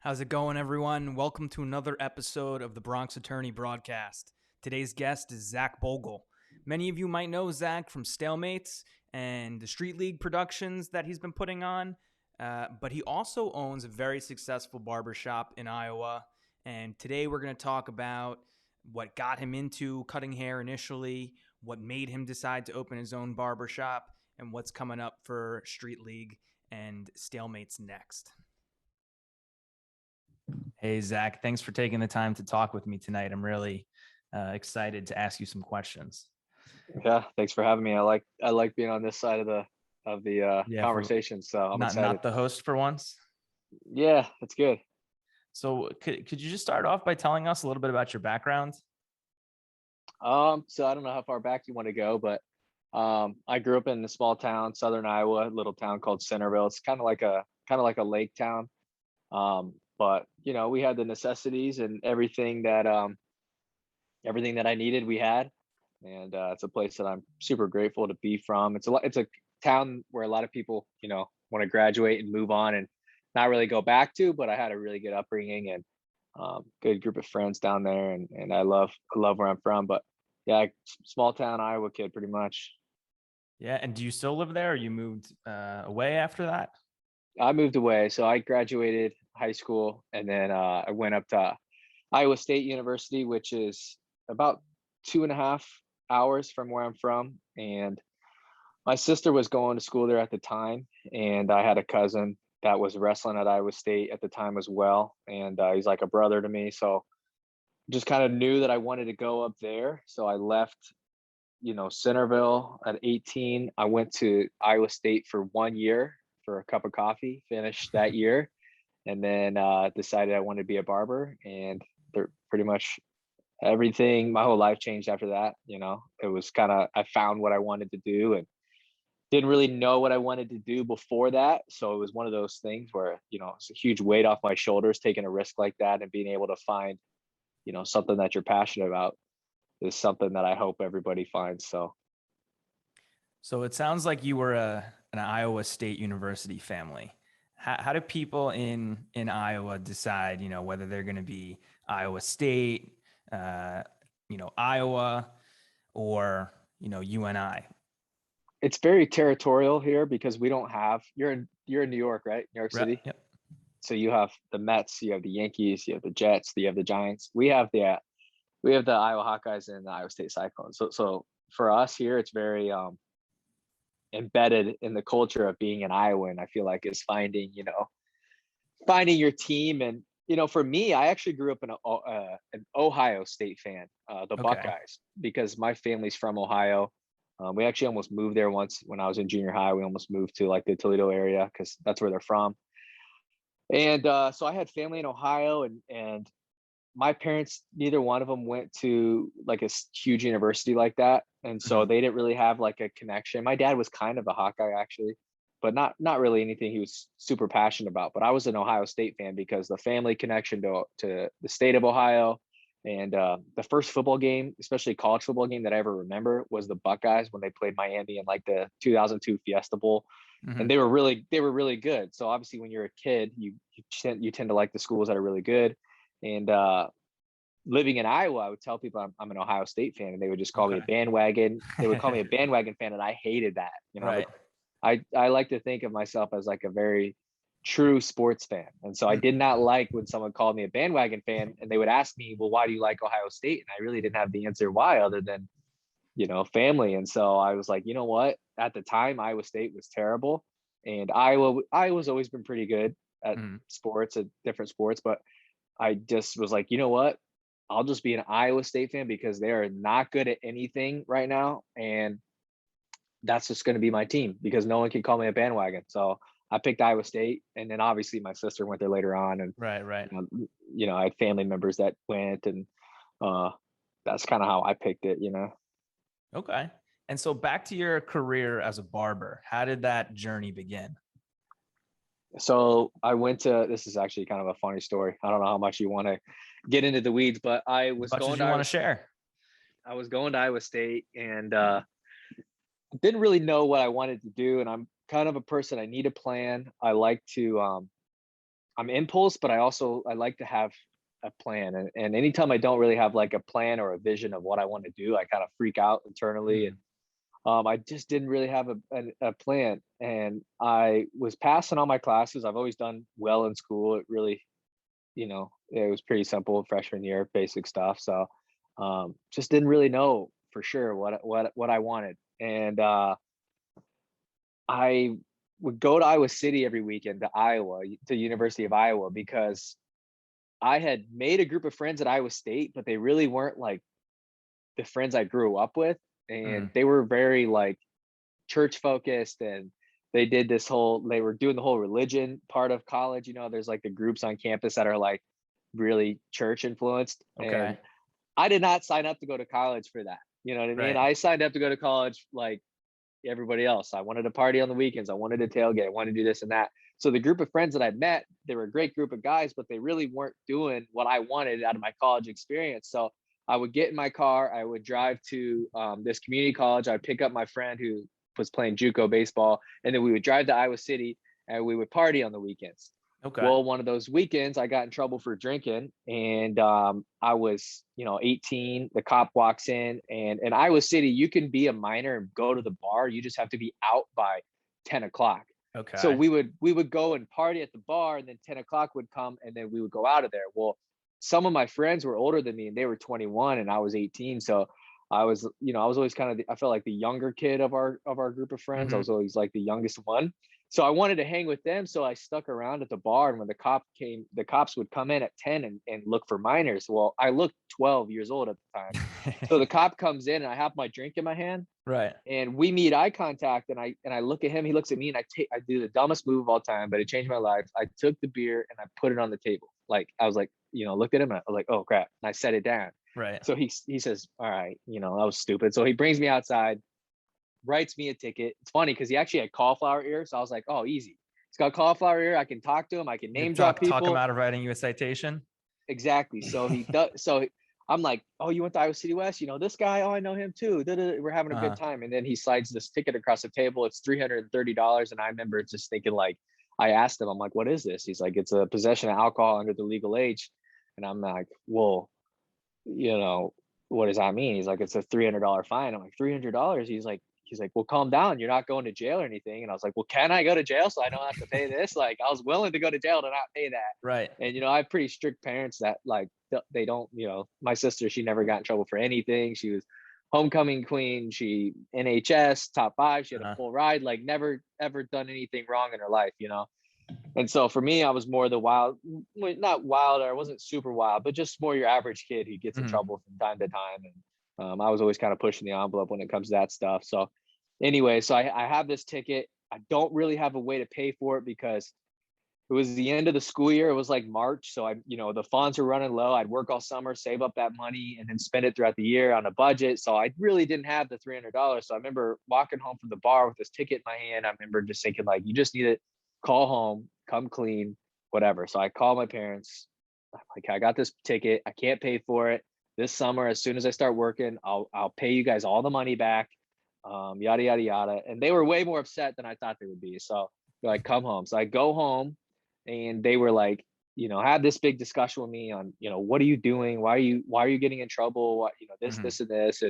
How's it going, everyone? Welcome to another episode of the Bronx Attorney Broadcast. Today's guest is Zach Bogle. Many of you might know Zach from Stalemates and the Street League productions that he's been putting on, but he also owns a very successful barbershop in Iowa. And today we're going to talk about what got him into cutting hair initially, what made him decide to open his own barbershop, and what's coming up for Street League and Stalemates next. Hey, Zach, thanks for taking the time to talk with me tonight. I'm really excited to ask you some questions. Yeah, thanks for having me. I like being on this side of the Yeah, for conversation, so I'm excited. not the host for once. Yeah, that's good. So could you just start off by telling us a little bit about your background? So I don't know how far back you want to go, but I grew up in a small town, southern Iowa, a little town called Centerville. It's kind of like a lake town. But we had the necessities and everything that I needed, we had. And it's a place that I'm super grateful to be from. It's a town where a lot of people, want to graduate and move on and not really go back to, but I had a really good upbringing and good group of friends down there, and I love where I'm from. But yeah, small town Iowa kid, pretty much. Yeah, and do you still live there, or you moved away after that? I moved away, so I graduated high school, and then I went up to Iowa State University, which is about 2.5 hours from where I'm from. And my sister was going to school there at the time, and I had a cousin that was wrestling at Iowa State at the time as well, and he's like a brother to me. So just kind of knew that I wanted to go up there. So I left, Centerville at 18. I went to Iowa State for 1 year for a cup of coffee, finished that year, and then decided I wanted to be a barber. And they're pretty much everything, my whole life changed after that. It was kind of, I found what I wanted to do and didn't really know what I wanted to do before that. So it was one of those things where, it's a huge weight off my shoulders, taking a risk like that and being able to find, something that you're passionate about is something that I hope everybody finds. So it sounds like you were an Iowa State University family. How do people in Iowa decide, whether they're going to be Iowa State, Iowa, or UNI? It's very territorial here because we don't have, you're in New York, right? New York City. Yep. So you have the Mets, you have the Yankees, you have the Jets, you have the Giants. We have the Iowa Hawkeyes and the Iowa State Cyclones. So for us here, it's very embedded in the culture of being an Iowan. I feel like is finding your team. And for me, I actually grew up an Ohio State fan, the Okay. Buckeyes, because my family's from Ohio. We actually almost moved there once when I was in junior high. We almost moved to like the Toledo area because that's where they're from. And so I had family in Ohio, and my parents, neither one of them went to like a huge university like that, and so Mhm. they didn't really have like a connection. My dad was kind of a Hawkeye actually, but not really anything he was super passionate about. But I was an Ohio State fan because the family connection to the state of Ohio. And the first football game, especially college football game that I ever remember, was the Buckeyes when they played Miami in like the 2002 Fiesta Bowl, and Mhm. they were really good. So obviously, when you're a kid, you tend to like the schools that are really good. And living in Iowa, I would tell people I'm an Ohio State fan, and they would just call me a Okay. bandwagon. They would call me a bandwagon fan, and I hated that. But Right. I like to think of myself as like a very true sports fan, and so I did Mhm. not like when someone called me a bandwagon fan, and they would ask me, "Well, why do you like Ohio State?" And I really didn't have the answer why, other than family. And so I was like, you know what? At the time, Iowa State was terrible, and Iowa's always been pretty good at Mhm. sports, at different sports, but I just was like, you know what? I'll just be an Iowa State fan because they are not good at anything right now. And that's just going to be my team because no one can call me a bandwagon. So I picked Iowa State. And then obviously my sister went there later on. And, Right. Right. I had family members that went. And uh, that's kind of how I picked it. Okay. And so back to your career as a barber. How did that journey begin? So I went to, this is actually kind of a funny story. I don't know how much you want to get into the weeds, but I As was much going as to you want Iowa to State. share. I was going to Iowa State, and didn't really know what I wanted to do. And I'm kind of a person, I need a plan. I like to I'm impulse, but I like to have a plan. And anytime I don't really have like a plan or a vision of what I want to do, I kind of freak out internally. And Mm, I just didn't really have a plan. And I was passing all my classes. I've always done well in school. It really, it was pretty simple freshman year, basic stuff. So just didn't really know for sure what I wanted. And I would go to Iowa City every weekend to Iowa, to University of Iowa, because I had made a group of friends at Iowa State, but they really weren't like the friends I grew up with. And mm, they were very like church focused, and they were doing the whole religion part of college. There's like the groups on campus that are like really church influenced. okay. And I did not sign up to go to college for that. You know what I mean? Right. I signed up to go to college like everybody else. I wanted to party on the weekends. I wanted to tailgate. I wanted to do this and that. So the group of friends that I met, they were a great group of guys, but they really weren't doing what I wanted out of my college experience. So I would get in my car. I would drive to this community college. I'd pick up my friend who was playing JUCO baseball, and then we would drive to Iowa City and we would party on the weekends. Okay. Well, one of those weekends, I got in trouble for drinking, and I was, 18. The cop walks in and Iowa City, you can be a minor and go to the bar. You just have to be out by 10 o'clock. So Okay. we would go and party at the bar, and then 10 o'clock would come, and then we would go out of there. Well, some of my friends were older than me, and they were 21, and I was 18. So I was always kind of, I felt like the younger kid of our group of friends. I Hmm. was always like the youngest one. So I wanted to hang with them. So I stuck around at the bar. And when the cops would come in at 10 and look for minors. Well, I looked 12 years old at the time. So the cop comes in and I have my drink in my hand, Right. and we meet eye contact, and I look at him, he looks at me, and I do the dumbest move of all time, but it changed my life. I took the beer and I put it on the table. Like I was like, looked at him, and I was like, oh crap. And I set it down. Right. So he says, all right, that was stupid. So he brings me outside, writes me a ticket. It's funny because he actually had cauliflower ear. So I was like, oh, easy. He's got cauliflower ear. I can talk to him. I can You name could drop talk him people. out of writing you a citation. Exactly. So he does. So I'm like, oh, you went to Iowa City West? This guy? Oh, I know him too. We're having a good Uh-huh. time. And then he slides this ticket across the table. It's $330. And I remember just thinking, like, I asked him, I'm like, what is this? He's like, it's a possession of alcohol under the legal age. And I'm like, well, you know, what does that mean? He's like, it's a $300 fine. I'm like, $300? He's like, well, calm down. You're not going to jail or anything. And I was like, well, can I go to jail so I don't have to pay this? Like, I was willing to go to jail to not pay that. Right. And, I have pretty strict parents that like, they don't, my sister, she never got in trouble for anything. She was homecoming queen. She NHS top 5. She had a Uh-huh. full ride, like never, ever done anything wrong in her life. And so for me, I was more the wild, not wild, or I wasn't super wild, but just more your average kid who gets in Hmm. trouble from time to time. And I was always kind of pushing the envelope when it comes to that stuff. So anyway, so I have this ticket. I don't really have a way to pay for it because it was the end of the school year. It was like March. So the funds were running low. I'd work all summer, save up that money, and then spend it throughout the year on a budget. So I really didn't have the $300. So I remember walking home from the bar with this ticket in my hand. I remember just thinking, like, you just need to call home, come clean, whatever. So I called my parents. I'm like, I got this ticket. I can't pay for it this summer. As soon as I start working, I'll pay you guys all the money back. Yada yada yada. And they were way more upset than I thought they would be. So they're like, come home. So I go home, and they were like, had this big discussion with me on, what are you doing? Why are you getting in trouble? What, this, Hmm. this, and this,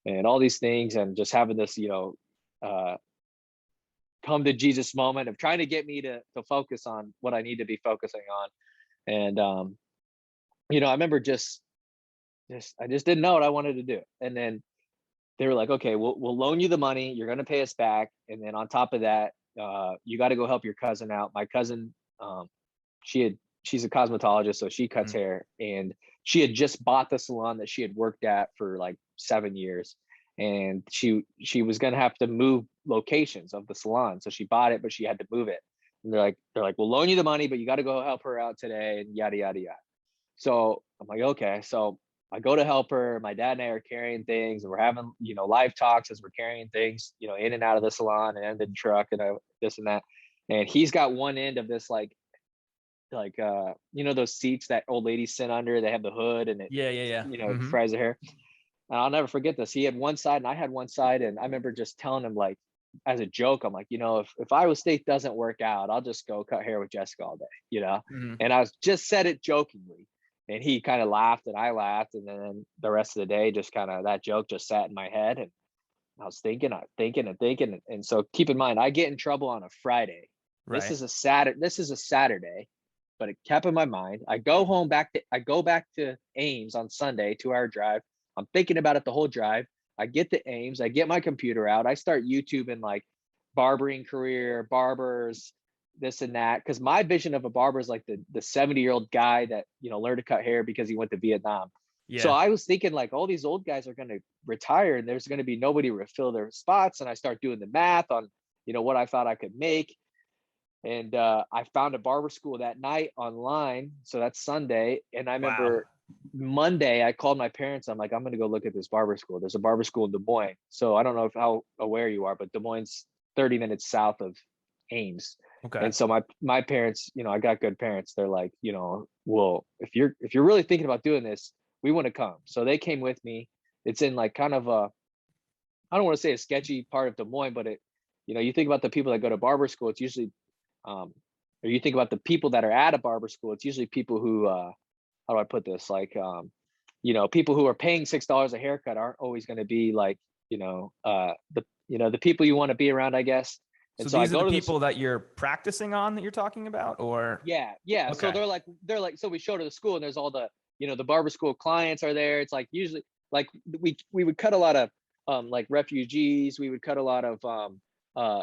and all these things, and just having this, uh, come to Jesus moment of trying to get me to focus on what I need to be focusing on. And I remember just I just didn't know what I wanted to do. And then they were like, okay, we'll loan you the money. You're going to pay us back. And then on top of that, you got to go help your cousin out. My cousin, um, she's a cosmetologist, so she cuts Hmm. hair, and she had just bought the salon that she had worked at for like 7 years, and she was gonna have to move locations of the salon, so she bought it, but she had to move it. And they're like, we'll loan you the money, but you got to go help her out today, and yada yada yada. So I'm like, okay. So I go to help her. My dad and I are carrying things, and we're having, live talks as we're carrying things, in and out of the salon and in the truck, and this and that. And he's got one end of this like those seats that old ladies sit under. They have the hood, and it Yeah. Yeah. Yeah. Hmm. fries the hair. And I'll never forget this. He had one side and I had one side, and I remember just telling him, like, as a joke, I'm like, if Iowa State doesn't work out, I'll just go cut hair with Jessica all day. Mhm. And I was just said it jokingly, and he kind of laughed and I laughed, and then the rest of the day, just kind of that joke just sat in my head, and I was thinking, and so keep in mind, I get in trouble on a Friday. This Right. is a Saturday. This is a Saturday, but it kept in my mind. I go back to Ames on Sunday, 2 hour drive. I'm thinking about it the whole drive. I get to Ames. I get my computer out. I start YouTubing like barbering career, barbers, this and that. Because my vision of a barber is like the 70-year-old guy that learned to cut hair because he went to Vietnam. So Yeah. I was thinking like all these old guys are going to retire and there's going to be nobody to fill their spots. And I start doing the math on what I thought I could make. And I found a barber school that night online. So that's Sunday. And I Wow. remember Monday, I called my parents. I'm like, I'm going to go look at this barber school. There's a barber school in Des Moines. So I don't know how aware you are, but Des Moines 30 minutes south of Ames. Okay. And so my parents, I got good parents. They're like, well, if you're really thinking about doing this, we want to come. So they came with me. It's in like kind of I don't want to say a sketchy part of Des Moines, but you think about the people that go to barber school, it's usually or you think about the people that are at a barber school, it's usually people who how do I put this, like people who are paying $6 a haircut aren't always going to be like the people you want to be around, I guess. So And so I these are go the to this. people that you're practicing on that you're talking about, or? Yeah. So Okay. they're like so we show to the school and there's all the the barber school clients are there. It's like usually like we would cut a lot of like refugees, we would cut a lot of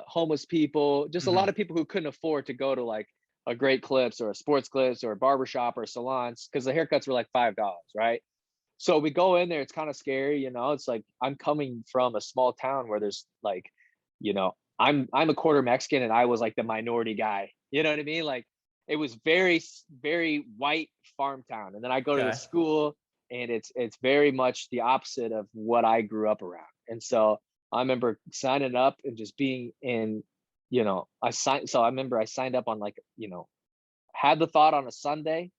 homeless people, just a Mhm. lot of people who couldn't afford to go to like a Great Clips or a Sports Clips or a barbershop or salons because the haircuts were like $5, right? So we go in there, it's kind of scary, it's like I'm coming from a small town where there's like, I'm a quarter Mexican and I was like the minority guy. You know what I mean? Like it was very, very white farm town. And then I go to the Okay. school and it's very much the opposite of what I grew up around. And so I remember signing up and just being in, I remember I signed up on like, had the thought on a Sunday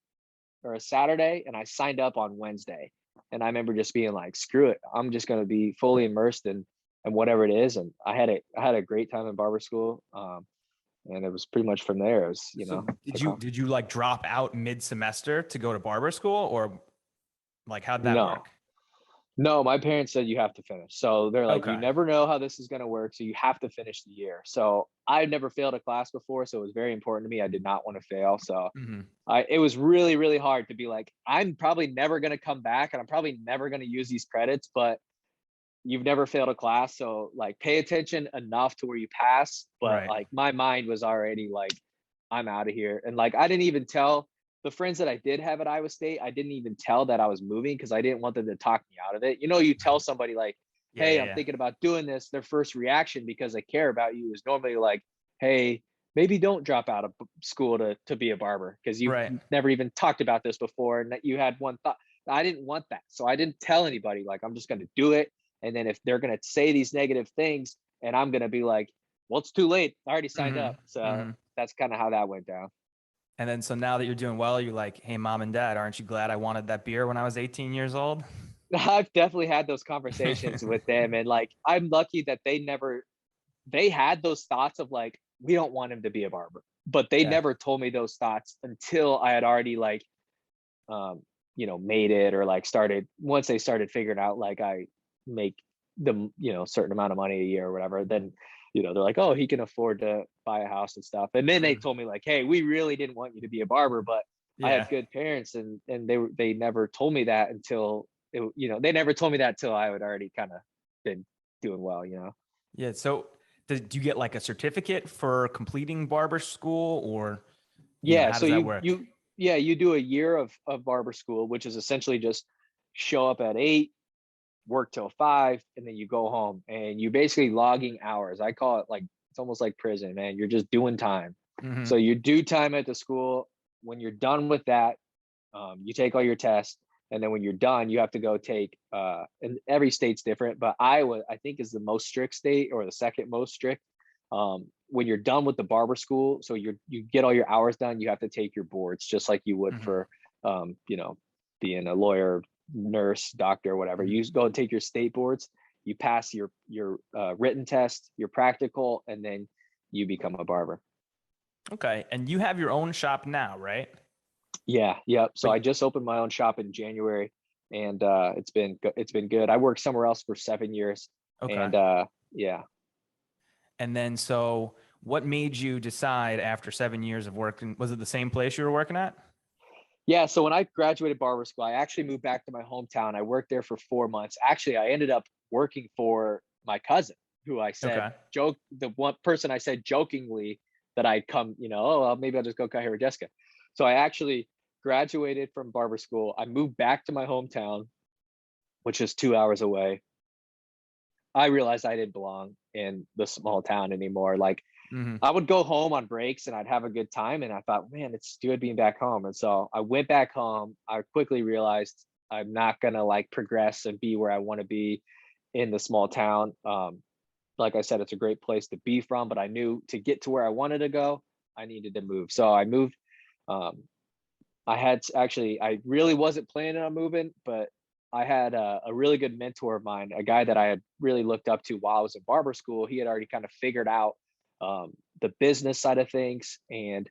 or a Saturday and I signed up on Wednesday. And I remember just being like, screw it. I'm just going to be fully immersed in whatever it is. And I had a great time in barber school. And it was pretty much from there. It was, So did took you off. did you like drop out mid semester to go to barber school, or like how'd that No, work? no, my parents said you have to finish. So they're like, you Okay. never know how this is going to work. So you have to finish the year. So I've never failed a class before. So it was very important to me. I did not want to fail. So Hmm. it was really, really hard to be like, I'm probably never going to come back and I'm probably never going to use these credits, but you've never failed a class. So like pay attention enough to where you pass. But Right. like my mind was already like, I'm out of here. And like, I didn't even tell the friends that I did have at Iowa State, I didn't even tell that I was moving because I didn't want them to talk me out of it. You tell somebody like, Yeah. hey, Yeah. I'm Yeah. thinking about doing this. Their first reaction because they care about you is normally like, hey, maybe don't drop out of school to be a barber because you've Right. never even talked about this before and that you had one thought. I didn't want that. So I didn't tell anybody like I'm just going to do it. And then if they're going to say these negative things and I'm going to be like, well, it's too late. I already signed Hmm. up. So Hmm. that's kind of how that went down. And then so now that you're doing well, you're like, hey, mom and dad, aren't you glad I wanted that beer when I was 18 years old? I've definitely had those conversations with them. And like, I'm lucky that they had those thoughts of like, we don't want him to be a barber, but they Yeah. never told me those thoughts until I had already like, made it or like started, once they started figuring out like I make the, certain amount of money a year or whatever, then, they're like, oh, he can afford to buy a house and stuff. And then they Mhm. told me like, hey, we really didn't want you to be a barber, but I Yeah. had good parents and they never told me that until they never told me that till I had already kind of been doing well. Yeah. So do you get like a certificate for completing barber school, or, Yeah, how so does that work? you do a year of barber school, which is essentially just show up at 8, work till 5, and then you go home and you basically logging hours. I call it like it's almost like prison, man. You're just doing time. So Hmm. you do time at the school. When you're done with that, you take all your tests, and then when you're done, you have to go take. And every state's different, but Iowa, I think, is the most strict state or the second most strict. When you're done with the barber school, so you get all your hours done, you have to take your boards just like you would Hmm. for, being a lawyer, nurse, doctor, whatever. You go and take your state boards, you pass your written test, your practical, and then you become a barber. Okay. And you have your own shop now, right? Yeah, yep. So But I just opened my own shop in January, and it's been good. I worked somewhere else for 7 years, okay. and yeah. And then so what made you decide after 7 years of working? Was it the same place you were working at? Yeah, so when I graduated barber school, I actually moved back to my hometown. I worked there for 4 months. Actually, I ended up working for my cousin, who I said Okay. the one person I said jokingly that I'd come, oh, well, maybe I'll just go cut hair with Jessica. So I actually graduated from barber school. I moved back to my hometown, which is 2 hours away. I realized I didn't belong in the small town anymore. Like, Mm-hmm. I would go home on breaks and I'd have a good time. And I thought, man, it's good being back home. And so I went back home. I quickly realized I'm not going to like progress and be where I want to be in the small town. Like I said, it's a great place to be from, but I knew to get to where I wanted to go, I needed to move. So I moved. Um, I really wasn't planning on moving, but I had a really good mentor of mine, a guy that I had really looked up to while I was in barber school. He had already kind of figured out the business side of things. And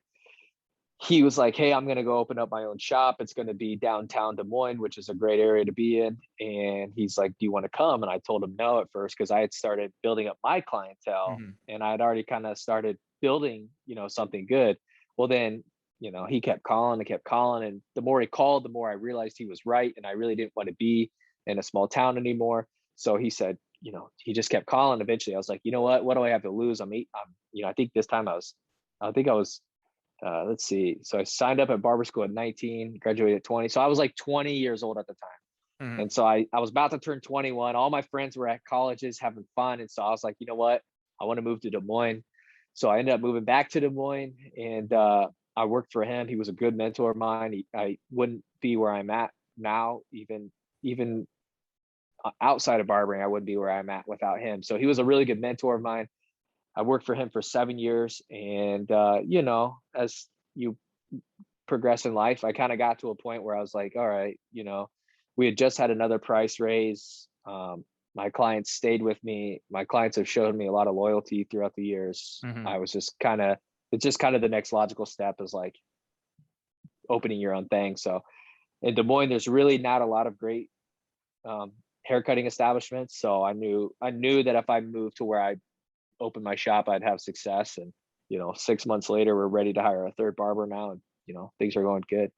he was like, hey, I'm going to go open up my own shop. It's going to be downtown Des Moines, which is a great area to be in. And he's like, do you want to come? And I told him no at first, because I had started building up my clientele Mm-hmm. and I had already kind of started building, something good. Well, then, he kept calling and kept calling. And the more he called, the more I realized he was right. And I really didn't want to be in a small town anymore. So he said, he just kept calling. Eventually I was like, you know what do I have to lose? I think this time I think I was let's see. So I signed up at barber school at 19, graduated at 20. So I was like 20 years old at the time. Mm-hmm. And so I was about to turn 21. All my friends were at colleges having fun. And so I was like, you know what? I want to move to Des Moines. So I ended up moving back to Des Moines, and I worked for him. He was a good mentor of mine. I wouldn't be where I'm at now, even outside of barbering, I wouldn't be where I'm at without him. So he was a really good mentor of mine. I worked for him for 7 years, and as you progress in life, I kind of got to a point where I was like, all right, we had just had another price raise. My clients stayed with me. My clients have showed me a lot of loyalty throughout the years. Mm-hmm. I was just kind of, it's just kind of the next logical step is like opening your own thing. So in Des Moines, there's really not a lot of great um, haircutting establishments. So I knew that if I moved to where I open my shop, I'd have success. And 6 months later, we're ready to hire a third barber now, and things are going good.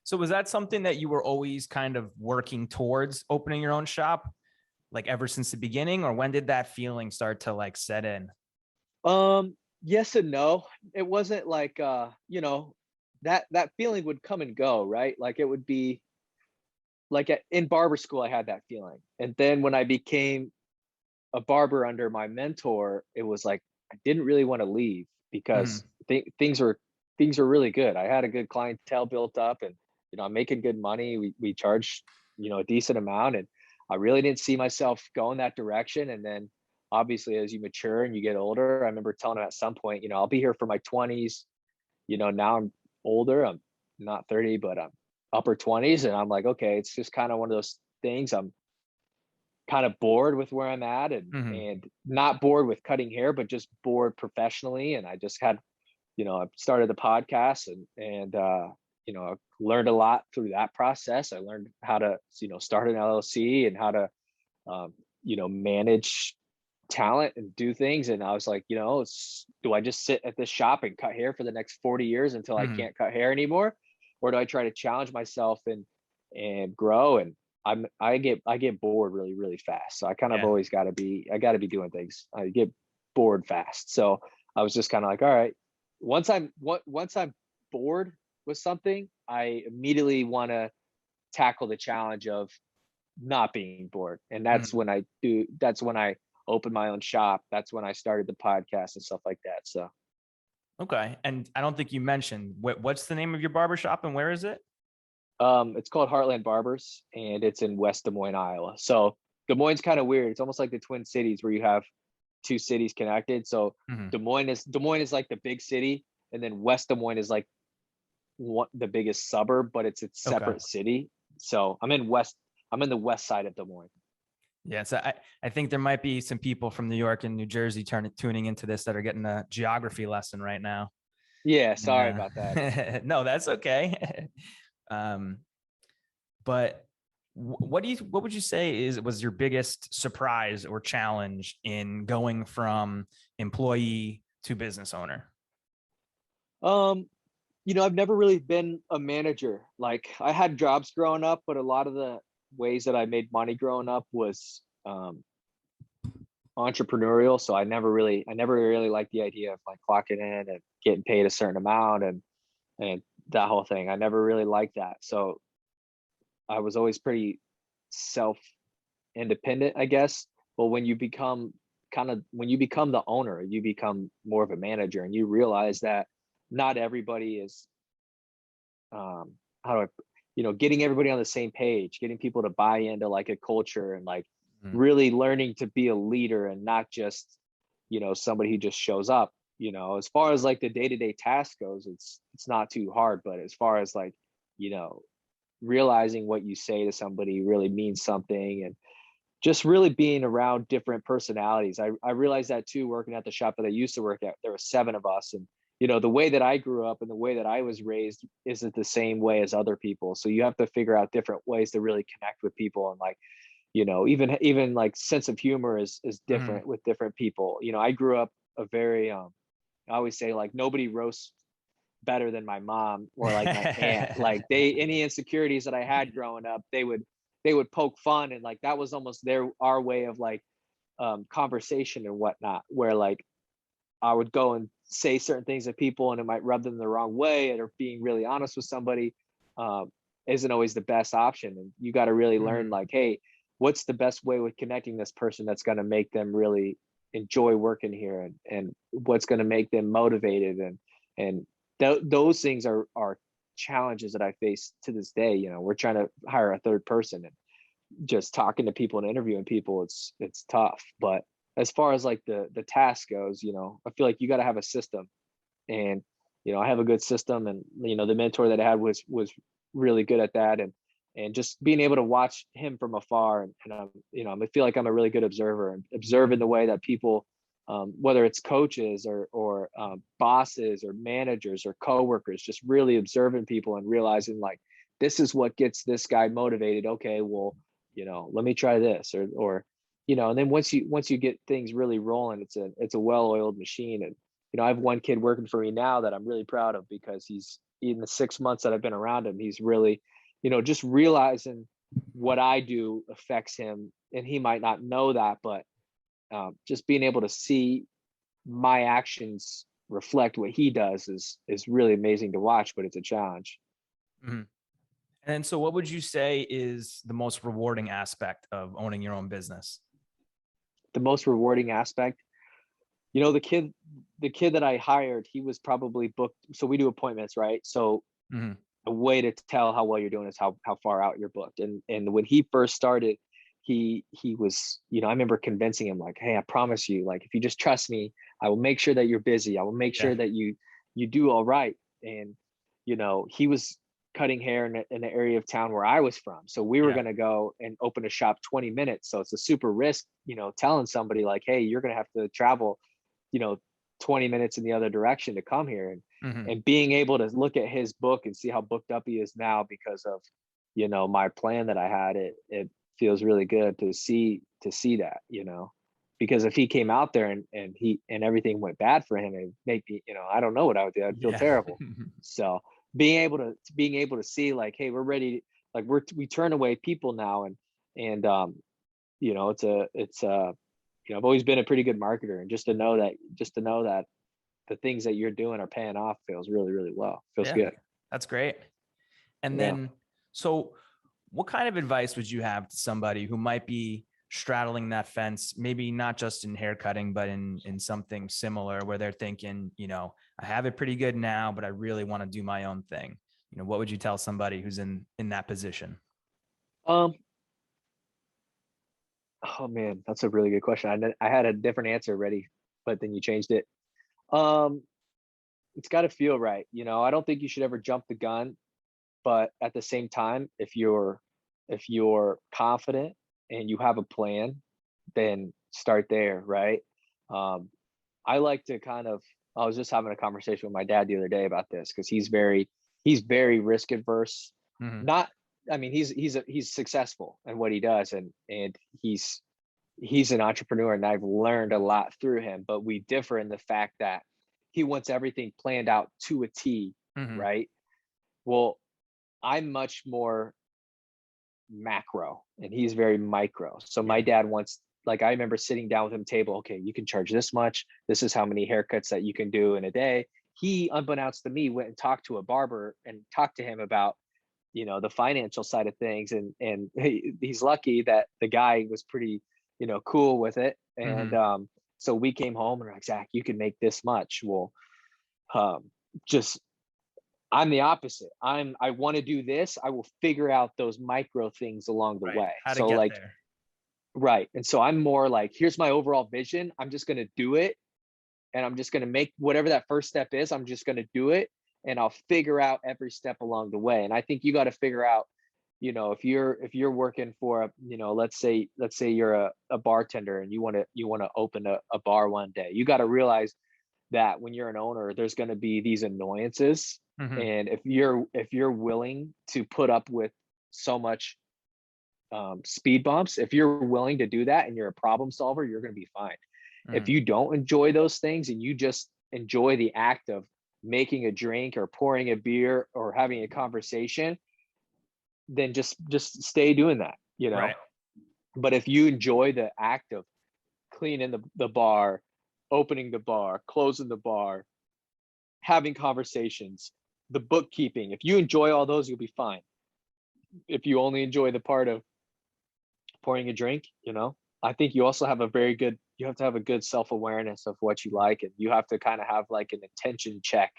So was that something that you were always kind of working towards, opening your own shop, like ever since the beginning, or when did that feeling start to like set in? Yes and no. It wasn't like that feeling would come and go, right? Like it would be like in barber school, I had that feeling, and then when I became a barber under my mentor, it was like I didn't really want to leave Mm-hmm. because things were really good. I had a good clientele built up, and I'm making good money. We charge a decent amount, and I really didn't see myself going that direction. And then obviously, as you mature and you get older, I remember telling him at some point, I'll be here for my 20s. Now I'm older. I'm not 30, but I'm upper 20s, and I'm like, okay, it's just kind of one of those things. I'm kind of bored with where I'm at, and Mm-hmm. and not bored with cutting hair, but just bored professionally. And I just had, I started the podcast, and I learned a lot through that process. I learned how to, start an LLC and how to, um, manage talent and do things. And I was like, do I just sit at this shop and cut hair for the next 40 years until I Mm-hmm. can't cut hair anymore? Or do I try to challenge myself and grow? And I get bored really, really fast. So I kind of Yeah. always I gotta be doing things. I get bored fast. So I was just kind of like, all right, once I'm bored with something, I immediately want to tackle the challenge of not being bored. And Mm-hmm. that's when I opened my own shop. That's when I started the podcast and stuff like that. So Okay. And I don't think you mentioned what's the name of your barbershop and where is it? it's called Heartland Barbers, and it's in West Des Moines, Iowa. So Des Moines kind of weird. It's almost like the Twin Cities where you have two cities connected. So Mm-hmm. Des Moines is like the big city, and then West Des Moines is like the biggest suburb, but it's a Okay. separate city. So I'm in the west side of Des Moines. Yeah, so I think there might be some people from New York and New Jersey tuning into this that are getting a geography lesson right now. Yeah, And sorry about that. no, that's okay. um, but what would you say was your biggest surprise or challenge in going from employee to business owner? Um, I've never really been a manager. Like I had jobs growing up, but a lot of the ways that I made money growing up was entrepreneurial. So I never really liked the idea of like clocking in and getting paid a certain amount and that whole thing. I never really liked that. So I was always pretty self independent, I guess. But when you become the owner, you become more of a manager and you realize that not everybody is how do I getting everybody on the same page, getting people to buy into like a culture and like Mm, really learning to be a leader and not just, somebody who just shows up. As far as like the day-to-day task goes, it's not too hard, but as far as like, you know, realizing what you say to somebody really means something and just really being around different personalities. I realized that too, working at the shop that I used to work at. There were seven of us, and the way that I grew up and the way that I was raised isn't the same way as other people. So you have to figure out different ways to really connect with people, and like even like sense of humor is mm, different with different people. I grew up a very I always say like nobody roasts better than my mom or like my aunt. Like they any insecurities that I had growing up, they would poke fun, and like that was almost our way of like conversation and whatnot, where like I would go and say certain things to people and it might rub them the wrong way, or being really honest with somebody isn't always the best option. And you got to really learn mm, like, hey, what's the best way with connecting this person that's going to make them really enjoy working here, and what's going to make them motivated, and those things are challenges that I face to this day. We're trying to hire a third person, and just talking to people and interviewing people, it's tough. But as far as like the task goes, I feel like you got to have a system, and I have a good system, and the mentor that I had was really good at that, and just being able to watch him from afar, and I feel like I'm a really good observer and observing the way that people, whether it's coaches or bosses or managers or coworkers, just really observing people and realizing like this is what gets this guy motivated. Okay, well, let me try this, or and then once you get things really rolling, it's a well-oiled machine. And I have one kid working for me now that I'm really proud of, because he's in the 6 months that I've been around him, he's really, just realizing what I do affects him, and he might not know that, but just being able to see my actions reflect what he does is really amazing to watch, but it's a challenge. mm. And so, what would you say is the most rewarding aspect of owning your own business? The most rewarding aspect, the kid that I hired, he was probably booked. So we do appointments, right? So Mm, a way to tell how well you're doing is how far out you're booked. And when he first started, he was, I remember convincing him like, hey, I promise you, like if you just trust me, I will make sure that you're busy. I will make yeah, sure that you do all right. And he was cutting hair in the area of town where I was from. So we were yeah, going to go and open a shop 20 minutes. So it's a super risk, telling somebody like, hey, you're going to have to travel, you know 20 minutes in the other direction to come here. and mm, and being able to look at his book and see how booked up he is now because of my plan that I had, it feels really good to see that, because if he came out there and everything went bad for him, it make me, I don't know what I would do. I'd feel yeah, terrible. So being able to see like, hey, we're ready, like we turn away people now, and it's I've always been a pretty good marketer, and just to know that the things that you're doing are paying off feels really, really well. Feels yeah. good. That's great. And Yeah. then, so what kind of advice would you have to somebody who might be straddling that fence, maybe not just in haircutting, but in something similar where they're thinking, I have it pretty good now, but I really want to do my own thing. What would you tell somebody who's in that position? Um. Oh man, that's a really good question. I had a different answer ready, but then you changed it. Um. It's got to feel right. I don't think you should ever jump the gun, but at the same time, if you're confident and you have a plan, then start there, right? Um, I like to kind of I was just having a conversation with my dad the other day about this because he's very risk adverse. Hmm. Not I mean, he's successful in what he does, and he's an entrepreneur, and I've learned a lot through him, but we differ in the fact that he wants everything planned out to a T, Hmm. right? Well, I'm much more macro and he's very micro. So my Yeah. dad wants, like, I remember sitting down with him table, okay, you can charge this much. This is how many haircuts that you can do in a day. He, unbeknownst to me, went and talked to a barber and talked to him about, the financial side of things, and he's lucky that the guy was pretty, cool with it. And Hmm. so we came home and we're like, Zach, you can make this much. Well, um just I'm the opposite. I want to do this. I will figure out those micro things along the Right. way. How to So get like, there. right. And so I'm more like, here's my overall vision. I'm just going to do it, and I'm just going to make whatever that first step is. I'm just going to do it, and I'll figure out every step along the way. And I think you got to figure out, if you're working for let's say you're a bartender and you want to open a bar one day. You got to realize that when you're an owner, there's going to be these annoyances. Hmm. And if you're willing to put up with so much speed bumps, if you're willing to do that and you're a problem solver, you're going to be fine. If Hmm. you don't enjoy those things and you just enjoy the act of making a drink or pouring a beer or having a conversation, then just stay doing that. Right. But if you enjoy the act of cleaning the bar, opening the bar, closing the bar, having conversations, the bookkeeping, if you enjoy all those, you'll be fine. If you only enjoy the part of pouring a drink, I think you have to have a good self-awareness of what you like, and you have to kind of have like an intention check.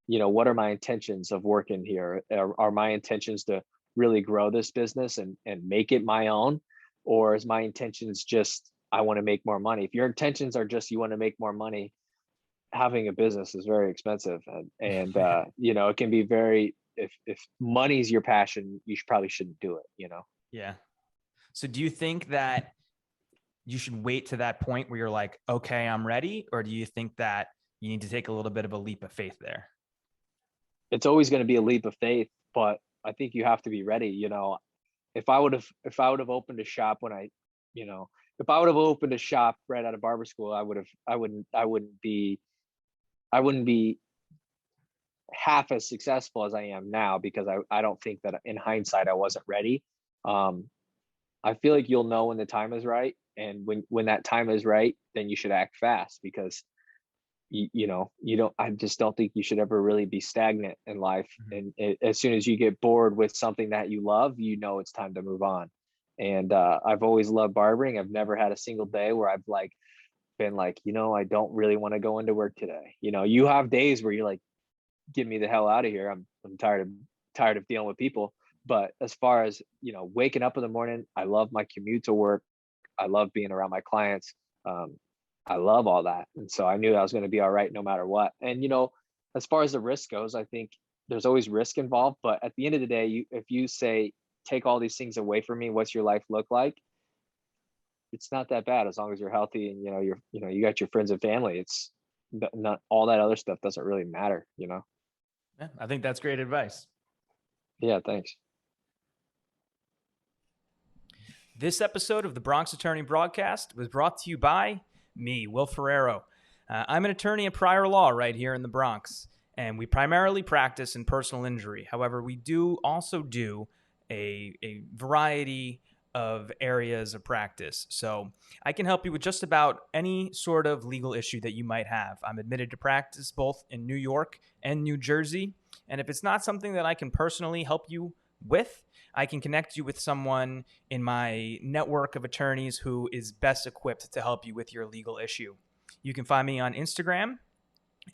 What are my intentions of working here? Are my intentions to really grow this business and make it my own? Or is my intentions just, I want to make more money? If your intentions are just, you want to make more money, having a business is very expensive, and it can be very, if money's your passion, probably shouldn't do it. Yeah. So do you think that you should wait to that point where you're like, okay, I'm ready? Or do you think that you need to take a little bit of a leap of faith there? It's always going to be a leap of faith, but I think you have to be ready. If I would have opened a shop when you know if I would have opened a shop right out of barber school, I wouldn't be half as successful as I am now, because I don't think that in hindsight I wasn't ready. um I feel like you'll know when the time is right, and when that time is right, then you should act fast, because you don't I just don't think you should ever really be stagnant in life. Mhm. And as soon as you get bored with something that you love, it's time to move on. And I've always loved barbering. I've never had a single day where I've like been like, I don't really want to go into work today. You have days where you're like, get me the hell out of here. I'm tired of dealing with people. But as far as, waking up in the morning, I love my commute to work. I love being around my clients. Um, I love all that. And so I knew I was going to be all right no matter what. And, as far as the risk goes, I think there's always risk involved. But at the end of the day, if you say, take all these things away from me, what's your life look like? It's not that bad as long as you're healthy and, you got your friends and family. It's not all that other stuff doesn't really matter. Yeah, I think that's great advice. Yeah. Thanks. This episode of the Bronx Attorney Broadcast was brought to you by me, Will Ferrero. I'm an attorney at prior law right here in the Bronx, and we primarily practice in personal injury. However, we do also do a variety of areas of practice. So I can help you with just about any sort of legal issue that you might have. I'm admitted to practice both in New York and New Jersey. And if it's not something that I can personally help you with, I can connect you with someone in my network of attorneys who is best equipped to help you with your legal issue. You can find me on Instagram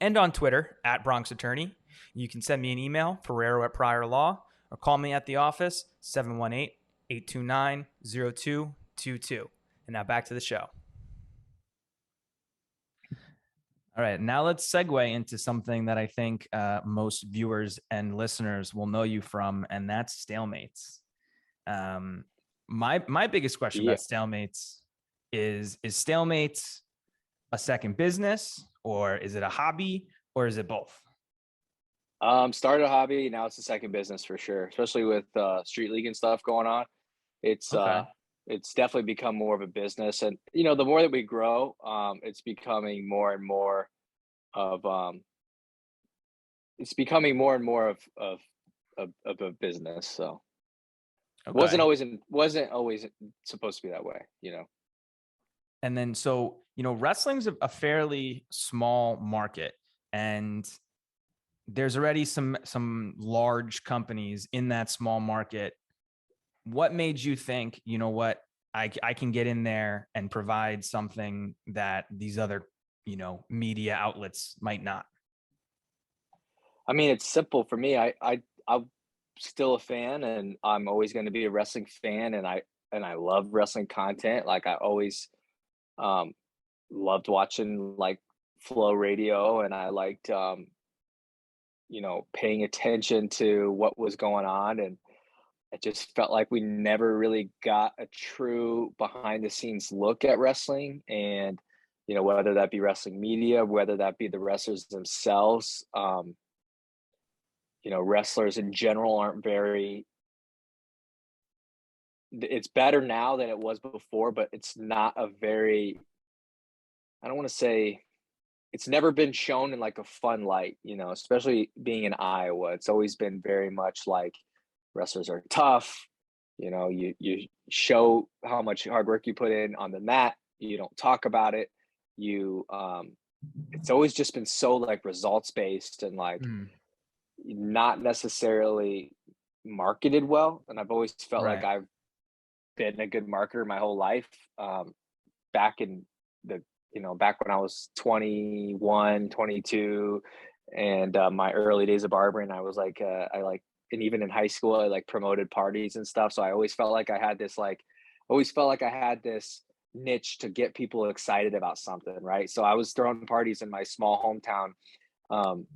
and on Twitter at Bronx Attorney. You can send me an email, Ferrero at Prior Law, or call me at the office, 718-829-0222. And now back to the show. All right, now let's segue into something that I think most viewers and listeners will know you from, and that's stalemates. My biggest question Yeah. about stalemates is stalemates a second business, or is it a hobby, or is it both? Started a hobby, now it's a second business for sure, especially with street league and stuff going on. It's Okay. uh it's definitely become more of a business, and the more that we grow, it's becoming more and more of it's becoming more and more of a business. So Okay. wasn't always supposed to be that way. And then so, wrestling's a fairly small market, and there's already some large companies in that small market. What made you think, you know what, I can get in there and provide something that these other, media outlets might not? I mean, it's simple for me. I'm still a fan, and I'm always going to be a wrestling fan, and I love wrestling content. Like I always um loved watching like Flow Radio, and I liked paying attention to what was going on, and it just felt like we never really got a true behind the scenes look at wrestling. And whether that be wrestling media, whether that be the wrestlers themselves, wrestlers in general aren't very it's better now than it was before, but it's not a very, I don't want to say, it's never been shown in like a fun light, especially being in Iowa. It's always been very much like wrestlers are tough. You show how much hard work you put in on the mat. You don't talk about it. You It's always just been so like results based and like Mm, not necessarily marketed well. And I've always felt like right. I've been a good marketer my whole life. Back in the back when I was 21, 22, and my early days of barbering, I was like I like and even in high school I like promoted parties and stuff. So I always felt like I had this niche to get people excited about something, right? So I was throwing parties in my small hometown, um,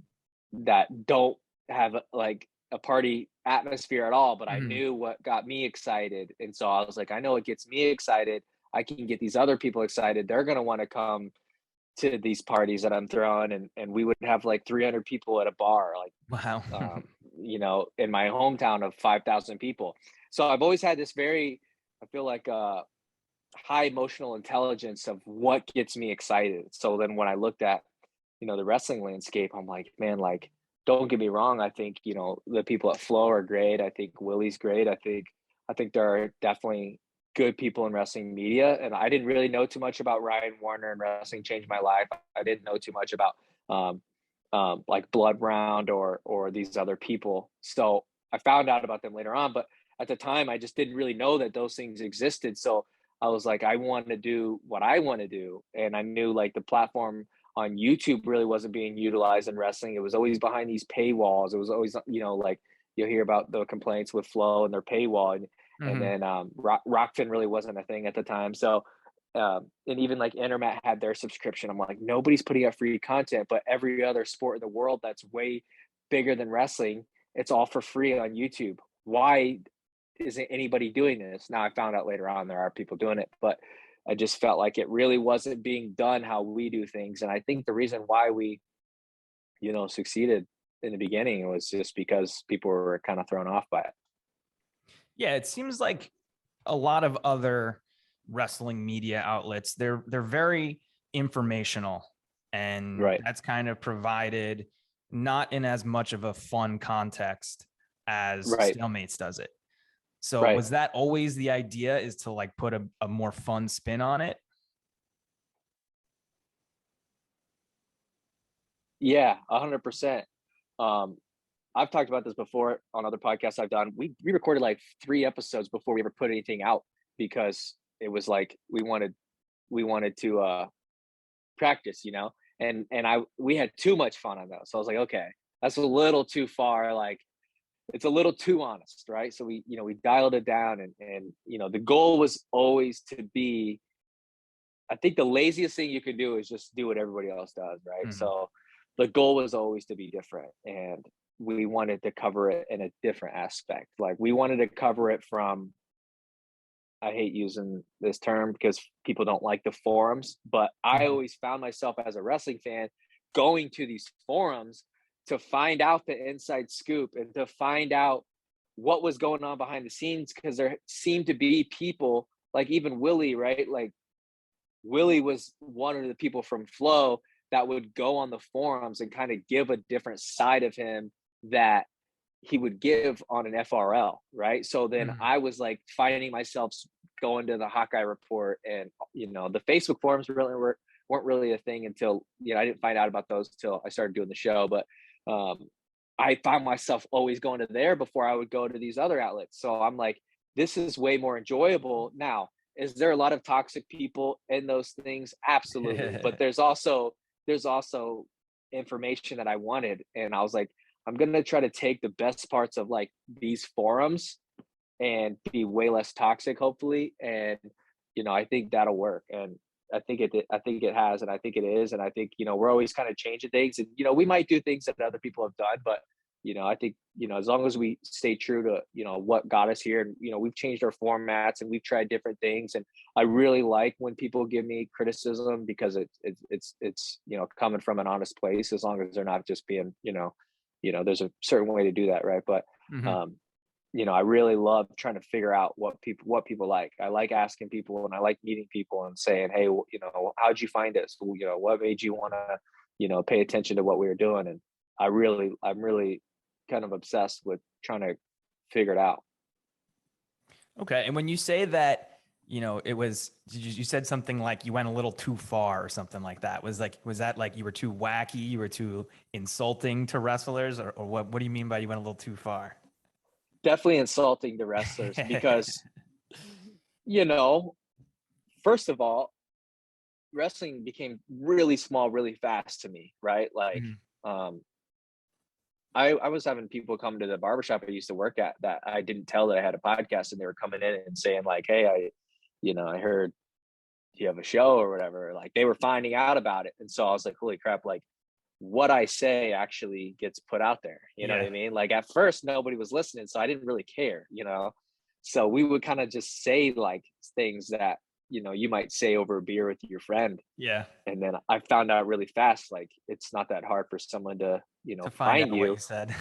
that don't have like a party atmosphere at all, but I Mhm. knew what got me excited. And so I was like, I know what gets me excited. I can get these other people excited. They're going to want to come to these parties that I'm throwing. And we would have like 300 people at a bar, like, Wow. in my hometown of 5,000 people. So I've always had this I feel like, high emotional intelligence of what gets me excited. So then when I looked at, the wrestling landscape, I'm like, man, like, don't get me wrong. I think, the people at Flow are great. I think Willie's great. I think there are definitely good people in wrestling media. And I didn't really know too much about Ryan Warner and Wrestling Changed My Life. I didn't know too much about um, like Blood Round or these other people. So I found out about them later on, but at the time I just didn't really know that those things existed. So I was like, I want to do what I want to do. And I knew like the platform on YouTube really wasn't being utilized in wrestling. It was always behind these paywalls. It was always, like you'll hear about the complaints with Flow and their paywall. And Mhm. then Rockfin really wasn't a thing at the time. So, and even like Internet had their subscription. I'm like, nobody's putting out free content, but every other sport in the world that's way bigger than wrestling, it's all for free on YouTube. Why isn't anybody doing this? Now I found out later on there are people doing it, but I just felt like it really wasn't being done how we do things. And I think the reason why we, succeeded in the beginning was just because people were kind of thrown off by it. Yeah, it seems like a lot of other wrestling media outlets, they're very informational, and Right. that's kind of provided not in as much of a fun context as Right. Stalemates does it. So Right. was that always the idea, is to like put a more fun spin on it? Yeah, 100%. Um, I've talked about this before on other podcasts I've done. We recorded like 3 episodes before we ever put anything out because it was like we wanted to practice, and I we had too much fun on those. So I was like, okay, that's a little too far. Like it's a little too honest, right? So we dialed it down, and the goal was always to be. I think the laziest thing you can do is just do what everybody else does, right? Mhm. So the goal was always to be different, and we wanted to cover it in a different aspect. Like we wanted to cover it from I hate using this term because people don't like the forums, but I Mhm. always found myself as a wrestling fan going to these forums to find out the inside scoop and to find out what was going on behind the scenes, because there seemed to be people like even Willie, right? Like Willie was one of the people from Flow that would go on the forums and kind of give a different side of him that he would give on an FRL, right? So then Mhm. I was like finding myself going to the Hawkeye Report, and the Facebook forums weren't really a thing until I didn't find out about those until I started doing the show. But um, I found myself always going to there before I would go to these other outlets. So I'm like, this is way more enjoyable now. Is there a lot of toxic people in those things? Absolutely, but there's also information that I wanted, and I was like, I'm gonna try to take the best parts of like these forums and be way less toxic, hopefully. And I think that'll work. And I think it has, and I think it is. And I think we're always kind of changing things, and we might do things that other people have done, but I think as long as we stay true to what got us here, and we've changed our formats and we've tried different things. And I really like when people give me criticism, because it's coming from an honest place, as long as they're not just being there's a certain way to do that, right? But Mhm. um I really love trying to figure out what people like. I like asking people, and I like meeting people and saying, hey, how'd you find us? What made you want to pay attention to what we were doing? And I'm really kind of obsessed with trying to figure it out. Okay. And when you say that, it was, you said something like you went a little too far or something like that. Was that like you were too wacky, you were too insulting to wrestlers, or what do you mean by you went a little too far? Definitely insulting the wrestlers because you know first of all, wrestling became really small really fast to me, right? Like, Mhm. um I was having people come to the barbershop I used to work at that I didn't tell that I had a podcast, and they were coming in and saying like, hey, I heard you have a show or whatever. Like, they were finding out about it. And so I was like, holy crap, like what I say actually gets put out there. You know what Yeah. I mean? Like, at first nobody was listening, so I didn't really care. So we would kind of just say like things that you might say over a beer with your friend. Yeah. And then I found out really fast, like, it's not that hard for someone to To find find out what you. you said.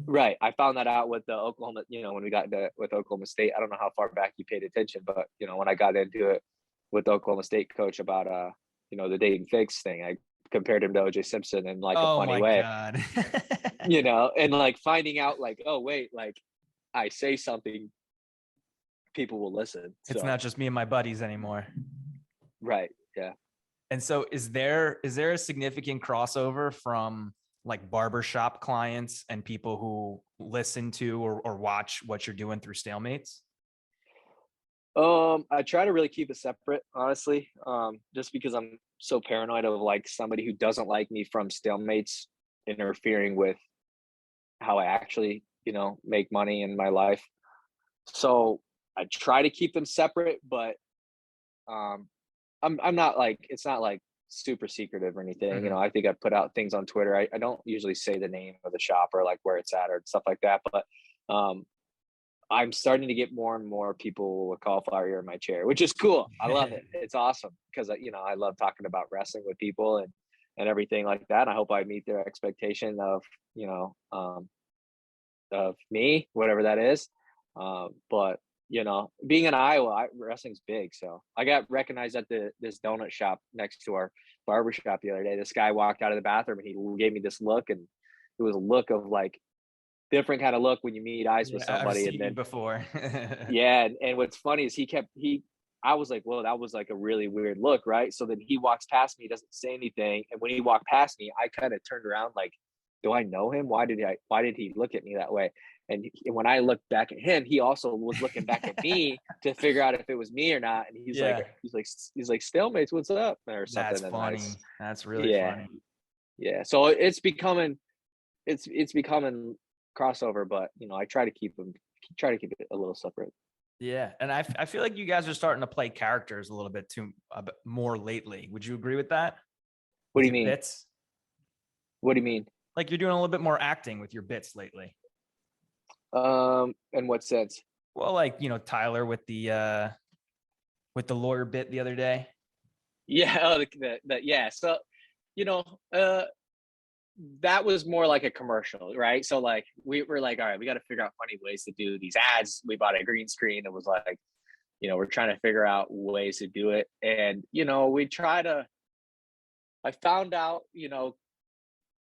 Right. I found that out with the Oklahoma, when we got into with Oklahoma State. I don't know how far back you paid attention, but when I got into it with the Oklahoma State coach about the Dayton Fix thing, I compared him to OJ Simpson in like a Oh funny my way. God. And like finding out like, oh wait, like I say something, people will listen. It's So not just me and my buddies anymore. right. Yeah. And so is there a significant crossover from like barbershop clients and people who listen to or watch what you're doing through stalemates? I try to really keep it separate, honestly. Just because I'm so paranoid of like somebody who doesn't like me from stalemates interfering with how I actually, make money in my life. So I try to keep them separate, but um, I'm not like, it's not like super secretive or anything. Mhm. I think I put out things on Twitter. I don't usually say the name of the shop or like where it's at or stuff like that, but um, I'm starting to get more and more people with cauliflower ear in my chair, which is cool. I love it. It's awesome because I love talking about wrestling with people and everything like that. And I hope I meet their expectation of you know of me, whatever that is. But being in Iowa, wrestling's big, so I got recognized at this donut shop next to our barber shop the other day. This guy walked out of the bathroom and he gave me this look, and it was a look of like different kind of look when you meet eyes with Yeah, I've somebody. And seen you then before. yeah, and what's funny is he I was like, whoa, that was like a really weird look, right? So then he walks past me, he doesn't say anything, and when he walked past me, I kind of turned around like, do I know him? Why did he look at me that way? And when I looked back at him, he also was looking back at me to figure out if it was me or not. And Yeah, he's like, stalemates, what's up? Or that's something. And funny. That's really yeah, funny. yeah. So it's becoming crossover, but I try to keep it a little separate. Yeah, and I feel like you guys are starting to play characters a little bit too a bit more lately. Would you agree with that? What With do you your mean? bits? What do you mean? Like you're doing a little bit more acting with your bits lately. In what sense? Well, like, Tyler with the lawyer bit the other day. Yeah, oh, yeah. So, you know, uh, that was more like a commercial, right? So like we were like, all right, we got to figure out funny ways to do these ads. We bought a green screen. It was like, we're trying to figure out ways to do it. And, we try to, I found out,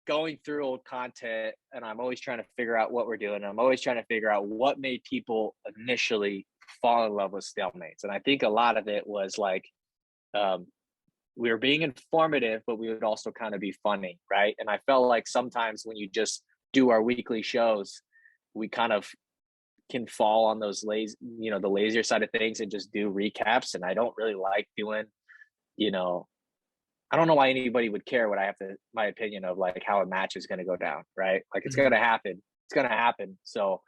going through old content, and I'm always trying to figure out what we're doing. I'm always trying to figure out what made people initially fall in love with stalemates. And I think a lot of it was like, um, we were being informative, but we would also kind of be funny, right? And I felt like sometimes when you just do our weekly shows, we kind of can fall on those the lazier side of things and just do recaps. And I don't really like doing, you know, I don't know why anybody would care what I have to, my opinion of like how a match is going to go down, right? Like it's going to happen. It's going to happen. So,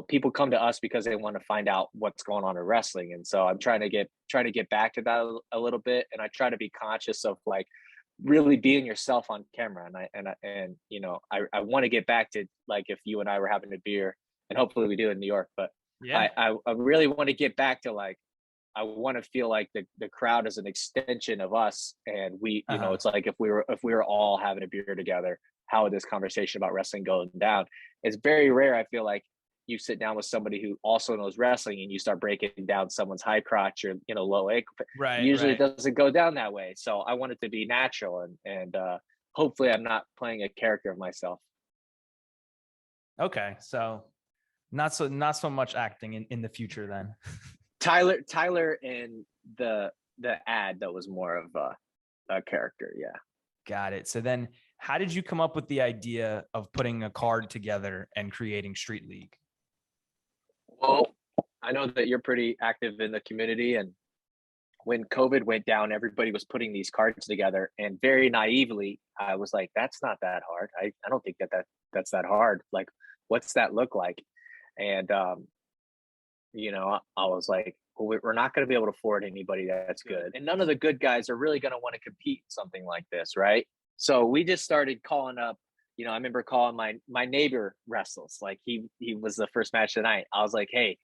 people come to us because they want to find out what's going on in wrestling. And so I'm trying to get back to that a little bit. And I try to be conscious of like really being yourself on camera. I want to get back to like, if you and I were having a beer, and hopefully we do in New York, but Yeah. I really want to get back to like, I want to feel like the crowd is an extension of us. And we, it's like if we were all having a beer together, how would this conversation about wrestling go down? It's very rare. I feel like you sit down with somebody who also knows wrestling and you start breaking down someone's high crotch or, low ankle. Right. Usually right. it doesn't go down that way. So I want it to be natural and hopefully I'm not playing a character of myself. Okay. So not so much acting in the future then. Tyler in the ad, that was more of a character. Yeah. Got it. So then how did you come up with the idea of putting a card together and creating Street League? Well, I know that you're pretty active in the community, and when COVID went down, everybody was putting these cards together, and very naively, I was like, that's not that hard. I don't think that's that hard. Like, what's that look like? And I was like, well, we're not going to be able to afford anybody that's good. And none of the good guys are really going to want to compete in something like this, right? So we just started calling up, I remember calling my neighbor wrestles. Like he was the first match tonight. I was like, hey,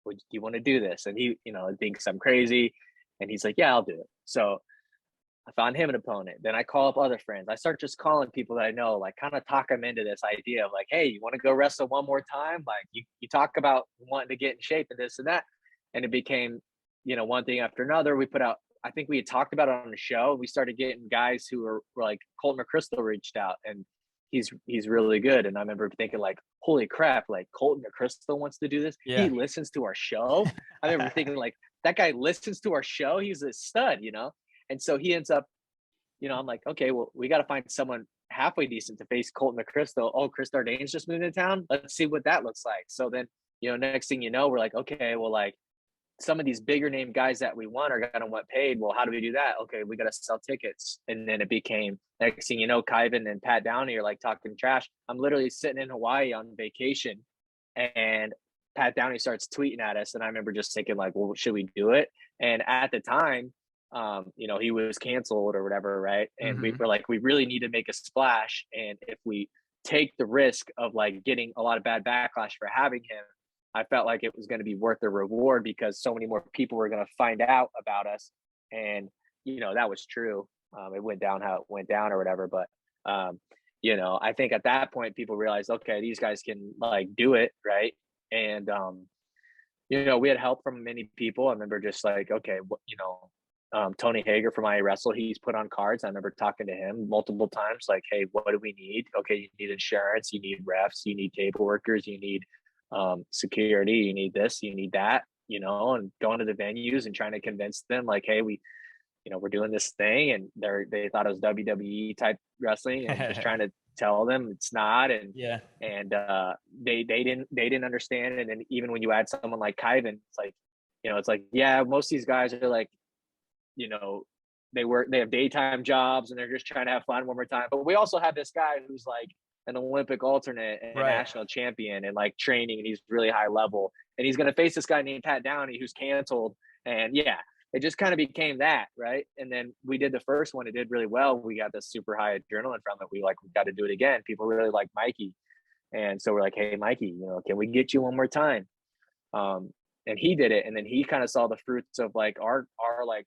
do you want to do this? And he, thinks I'm crazy. And he's like, yeah, I'll do it. So I found him an opponent. Then I call up other friends. I start just calling people that I know, like kind of talk them into this idea of like, hey, you want to go wrestle one more time? Like you talk about wanting to get in shape and this and that. And it became, one thing after another. We put out, I think we had talked about it on the show. We started getting guys who were like, Colton McChrystal reached out and he's really good. And I remember thinking like, holy crap, like Colton McChrystal wants to do this. Yeah. He listens to our show. I remember thinking like, that guy listens to our show. He's a stud, And so he ends up, I'm like, okay, well, we got to find someone halfway decent to face Colton McChrystal. Oh, Chris Dardane's just moved into town. Let's see what that looks like. So then, next thing you know, we're like, okay, well, like some of these bigger name guys that we want are going to want paid. Well, how do we do that? Okay, we got to sell tickets. And then it became, next thing you know, Kyvan and Pat Downey are like talking trash. I'm literally sitting in Hawaii on vacation and Pat Downey starts tweeting at us. And I remember just thinking like, well, should we do it? And at the time, he was canceled or whatever, right? And we were like, we really need to make a splash. And if we take the risk of like getting a lot of bad backlash for having him, I felt like it was going to be worth the reward because so many more people were going to find out about us. And, that was true. It went down how it went down or whatever. But, I think at that point, people realized, okay, these guys can like do it. Right. And, we had help from many people. I remember just like, okay, Tony Hager from I Wrestle, he's put on cards. I remember talking to him multiple times, like, hey, what do we need? Okay, you need insurance, you need refs, you need table workers, you need security, you need this, you need that, and going to the venues and trying to convince them, like, hey, we're doing this thing, and they thought it was WWE type wrestling, and just trying to tell them it's not, and yeah, and they didn't understand it, and even when you add someone like Kyvan, it's like yeah, most of these guys are like, they have daytime jobs and they're just trying to have fun one more time. But we also have this guy who's like an Olympic alternate and a national champion and like training, and he's really high level. And he's going to face this guy named Pat Downey who's canceled. And yeah, it just kind of became that, right? And then we did the first one. It did really well. We got this super high adrenaline from it. We got to do it again. People really like Mikey. And so we're like, hey, Mikey, can we get you one more time? And he did it, and then he kind of saw the fruits of like our like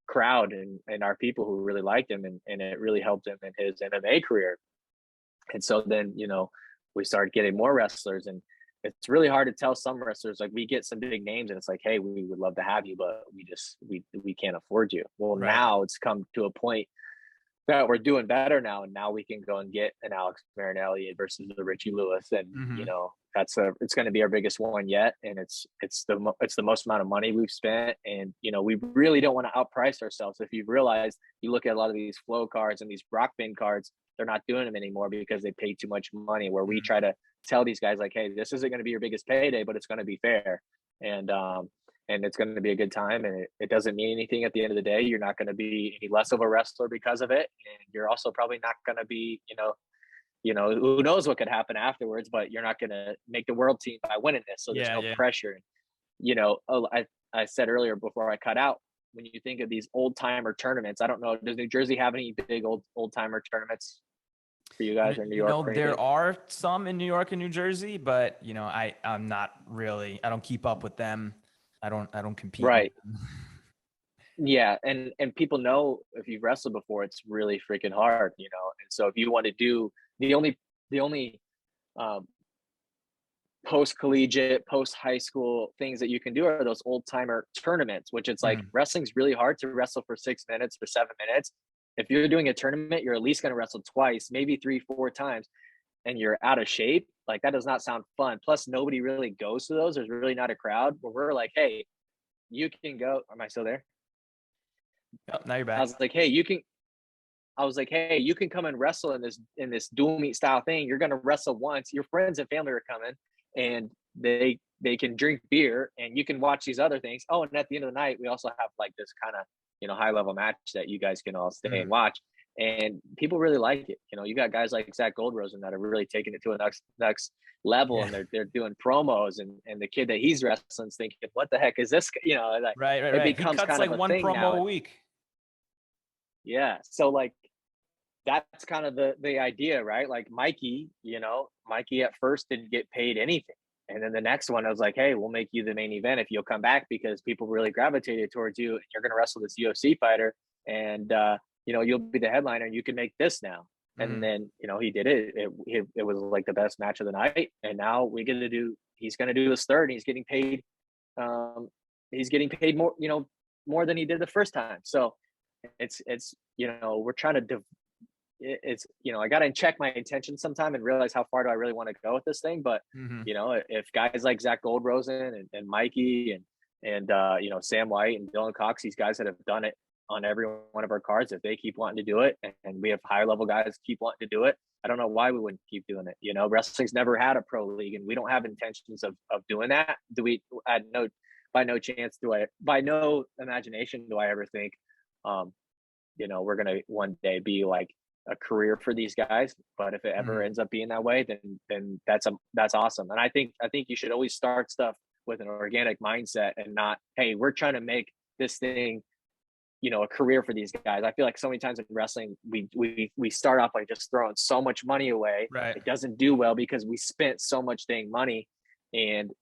crowd and our people who really liked him, and it really helped him in his MMA career. And so then, we started getting more wrestlers, and it's really hard to tell some wrestlers, like we get some big names and it's like, hey, we would love to have you, but we can't afford you. Well, Right. now it's come to a point that we're doing better now, and now we can go and get an Alex Marinelli versus the Richie Lewis, and Mm-hmm. it's going to be our biggest one yet, and it's the most amount of money we've spent, and we really don't want to outprice ourselves. If you've realized, you look at a lot of these flow cards and these Brock bin cards, they're not doing them anymore because they pay too much money. Where we try to tell these guys like, hey, this isn't going to be your biggest payday, but it's going to be fair, and it's going to be a good time, and it doesn't mean anything at the end of the day. You're not going to be any less of a wrestler because of it, and you're also probably not going to be, who knows what could happen afterwards, but you're not going to make the world team by winning this, so there's Yeah. no Yeah. pressure. I said earlier before I cut out, when you think of these old timer tournaments, I don't know, does New Jersey have any big old timer tournaments for you guys, or New York or There anything? are some in New York and New Jersey, but I'm not really. I don't keep up with them. I don't compete in Right. them. Yeah, and people know, if you've wrestled before, it's really freaking hard, And so if you want to do the only um, post collegiate, post high school things that you can do are those old timer tournaments, which it's like Mhm. wrestling's really hard to wrestle for 6 minutes, for 7 minutes. If you're doing a tournament, you're at least going to wrestle twice, maybe three, four times, and you're out of shape. Like, that does not sound fun. Plus, nobody really goes to those. There's really not a crowd where we're like, hey, you can go. Am I still there? Yep, now you're I back. was like, hey, you can I was like, hey, you can come and wrestle in this dual meet style thing. You're gonna wrestle once. Your friends and family are coming, and they can drink beer, and you can watch these other things. Oh, and at the end of the night, we also have like this kind of high level match that you guys can all stay and Mhm. watch. And people really like it. You got guys like Zach Goldrosen that are really taking it to a next level, Yeah. and they're doing promos, and the kid that he's wrestling is thinking, what the heck is this? Like, Right. Right. it Right. He becomes cuts kind like of a one thing promo now. a week. Yeah. So like, that's kind of the idea, right? Like Mikey at first didn't get paid anything. And then the next one, I was like, hey, we'll make you the main event if you'll come back, because people really gravitated towards you, and you're going to wrestle this UFC fighter, and you'll be the headliner, and you can make this now. And Mhm. then he did it. It was like the best match of the night, and now we get to do. He's going to do his third, and he's getting paid. Um, he's getting paid more, more than he did the first time. So it's we're trying to it's I got to check my intention sometime and realize how far do I really want to go with this thing. But Mhm. if guys like Zach Goldrosen and Mikey and Sam White and Dylan Cox, these guys that have done it on every one of our cards, if they keep wanting to do it, and we have higher level guys keep wanting to do it, I don't know why we wouldn't keep doing it. Wrestling's never had a pro league, and we don't have intentions of doing that. Do we? By no chance do I, by no imagination do I ever think um we're gonna one day be like a career for these guys. But if it ever Mhm. ends up being that way, then that's awesome. And I think you should always start stuff with an organic mindset, and not, hey, we're trying to make this thing a career for these guys. I feel like so many times in wrestling, we start off by just throwing so much money away. Right. It doesn't do well because we spent so much dang money, and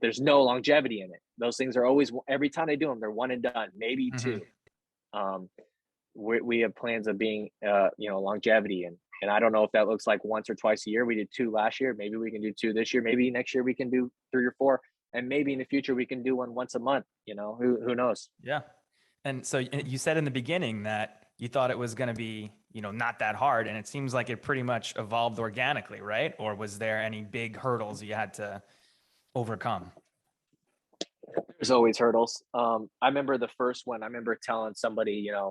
there's no longevity in it. Those things are always, every time they do them, they're one and done, maybe Mhm. two. um we have plans of being longevity, and I don't know if that looks like once or twice a year. We did two last year, maybe we can do two this year, maybe next year we can do three or four, and maybe in the future we can do one once a month. Who knows? Yeah. And so you said in the beginning that you thought it was going to be, not that hard, and it seems like it pretty much evolved organically, right? Or was there any big hurdles you had to overcome? There's always hurdles. I remember the first one. I remember telling somebody, I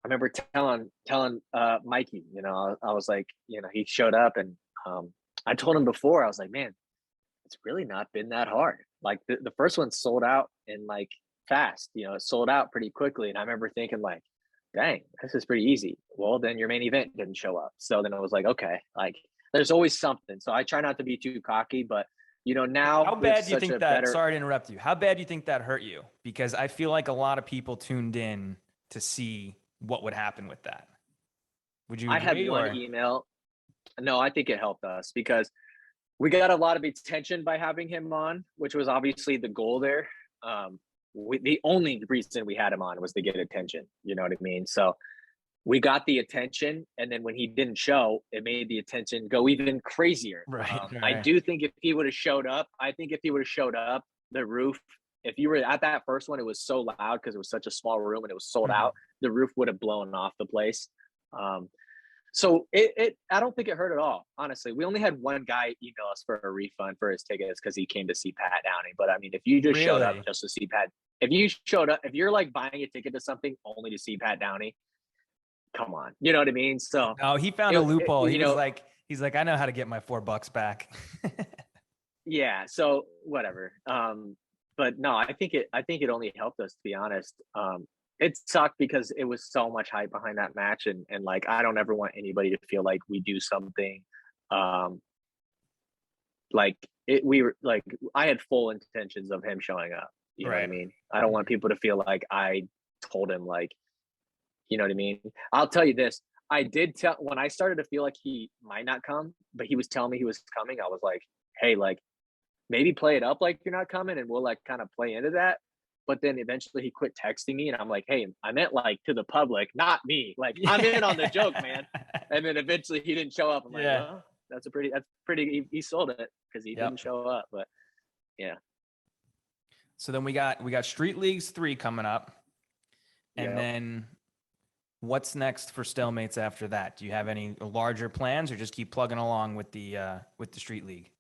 remember telling Mikey, I was like, he showed up, and I told him before, I was like, man, it's really not been that hard. Like, the first one sold out in like fast, it sold out pretty quickly. And I remember thinking like, dang, this is pretty easy. Well, then your main event didn't show up. So then I was like, okay, like, there's always something. So I try not to be too cocky, but now How we have bad do you such think a that, better. sorry to interrupt you, how bad do you think that hurt you? Because I feel like a lot of people tuned in to see what would happen with that. Would you I had agree one or? email. No, I think it helped us because We got a lot of attention by having him on, which was obviously the goal there. The only reason we had him on was to get attention. You know what I mean? So we got the attention, and then when he didn't show, it made the attention go even crazier. Right. I Right. do think if he would have showed up, the roof, if you were at that first one, it was so loud because it was such a small room and it was sold Mhm. out. The roof would have blown off the place. Um, so I don't think it hurt at all. Honestly, we only had one guy email us for a refund for his tickets because he came to see Pat Downey. But I mean, if you just showed up Really? just to see Pat, if you showed up, if you're like buying a ticket to something only to see Pat Downey, come on, you know what I mean? So No, he found a loophole. you know, He's like, I know how to get my $4 back. yeah. So whatever. But no, I think it only helped us, to be honest. It sucked because it was so much hype behind that match, and like I don't ever want anybody to feel like we do something, um, like we were like I had full intentions of him showing up. You know what I Right. mean? I don't want people to feel like I told him like, you know what I mean? I'll tell you this. I did tell when I started to feel like he might not come, but he was telling me he was coming. I was like, hey, like maybe play it up like you're not coming and we'll like kind of play into that. But then eventually he quit texting me and I'm like, hey, I meant like to the public, not me. Like I'm in on the joke, man. Yeah. And then eventually he didn't show up. I'm like, Yeah. well, that's pretty he sold it because he Yep. didn't show up. But yeah. So then we got Street Leagues 3 coming up. And Yeah. then what's next for Stalemates after that? Do you have any larger plans or just keep plugging along with the Street League?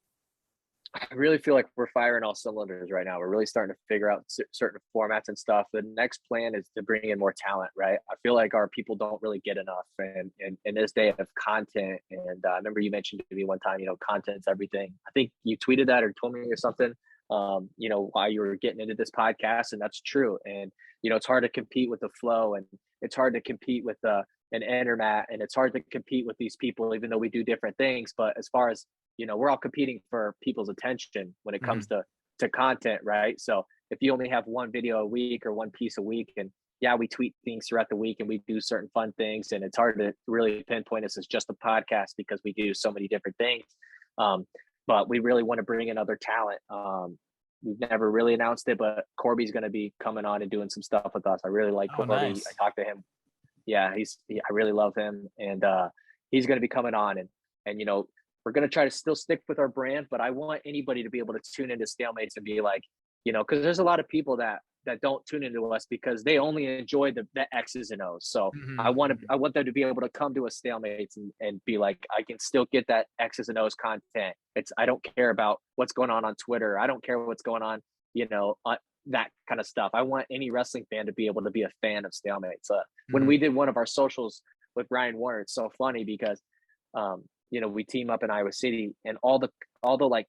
I really feel like we're firing all cylinders right now. We're really starting to figure out certain formats and stuff. The next plan is to bring in more talent, right? I feel like our people don't really get enough, and in this day of content. And I remember you mentioned to me one time, content's everything. I think you tweeted that or told me or something. While you were getting into this podcast, and that's true. And it's hard to compete with the flow, and it's hard to compete with an Intermat, and it's hard to compete with these people, even though we do different things. But as far as we're all competing for people's attention when it comes Mhm. to content, right? So if you only have one video a week or one piece a week, and yeah, we tweet things throughout the week and we do certain fun things, and it's hard to really pinpoint us as just a podcast because we do so many different things. Um, but we really want to bring in other talent. We've never really announced it, but Corby's going to be coming on and doing some stuff with us. I really like Oh, Corby. I nice. talked to him. Yeah, I really love him, and he's going to be coming on, and we're going to try to still stick with our brand, but I want anybody to be able to tune into Stalemates and be like, because there's a lot of people that don't tune into us because they only enjoy the X's and O's. So Mhm, mhm. I want them to be able to come to a Stalemates and be like, I can still get that X's and O's content. I don't care about what's going on Twitter. I don't care what's going on, that kind of stuff. I want any wrestling fan to be able to be a fan of Stalemates. When Mhm. we did one of our socials with Ryan Warner, it's so funny because we team up in Iowa City, and all the like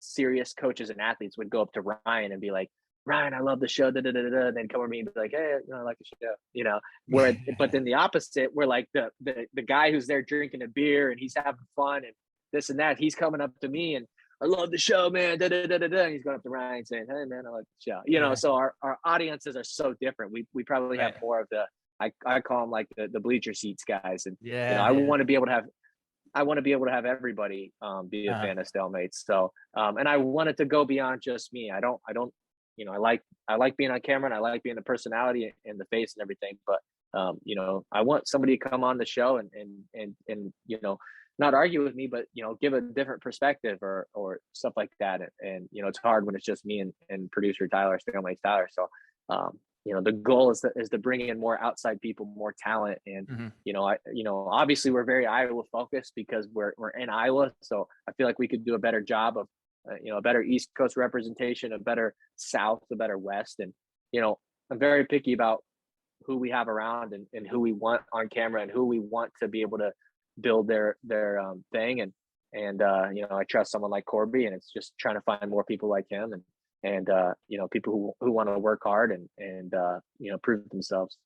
serious coaches and athletes would go up to Ryan and be like, Ryan, I love the show, da, da, da, da, and then come over me and be like, hey, I like the show, but then the opposite, where like the guy who's there drinking a beer and he's having fun and this and that, he's coming up to me and I love the show, man, da, da, da, da, da. And he's going up to Ryan saying, hey man, I like the show, Yeah. so our audiences are so different. We probably have Right. more of I call them like the bleacher seats guys. And Yeah. I Yeah. want to be able to have everybody be a Uh-huh. fan of Stalemates. So, and I want it to go beyond just me. I don't, I like being on camera and I like being the personality and the face and everything. But, I want somebody to come on the show and not argue with me, but give a different perspective or stuff like that. And it's hard when it's just me and producer Stalemates Tyler. So, the goal is to bring in more outside people, more talent, and Mhm. obviously we're very Iowa focused because we're in Iowa, so I feel like we could do a better job of a better East Coast representation, a better South, a better West, and I'm very picky about who we have around and who we want on camera and who we want to be able to build their thing, and I trust someone like Corby, and it's just trying to find more people like him and people who want to work hard and prove themselves.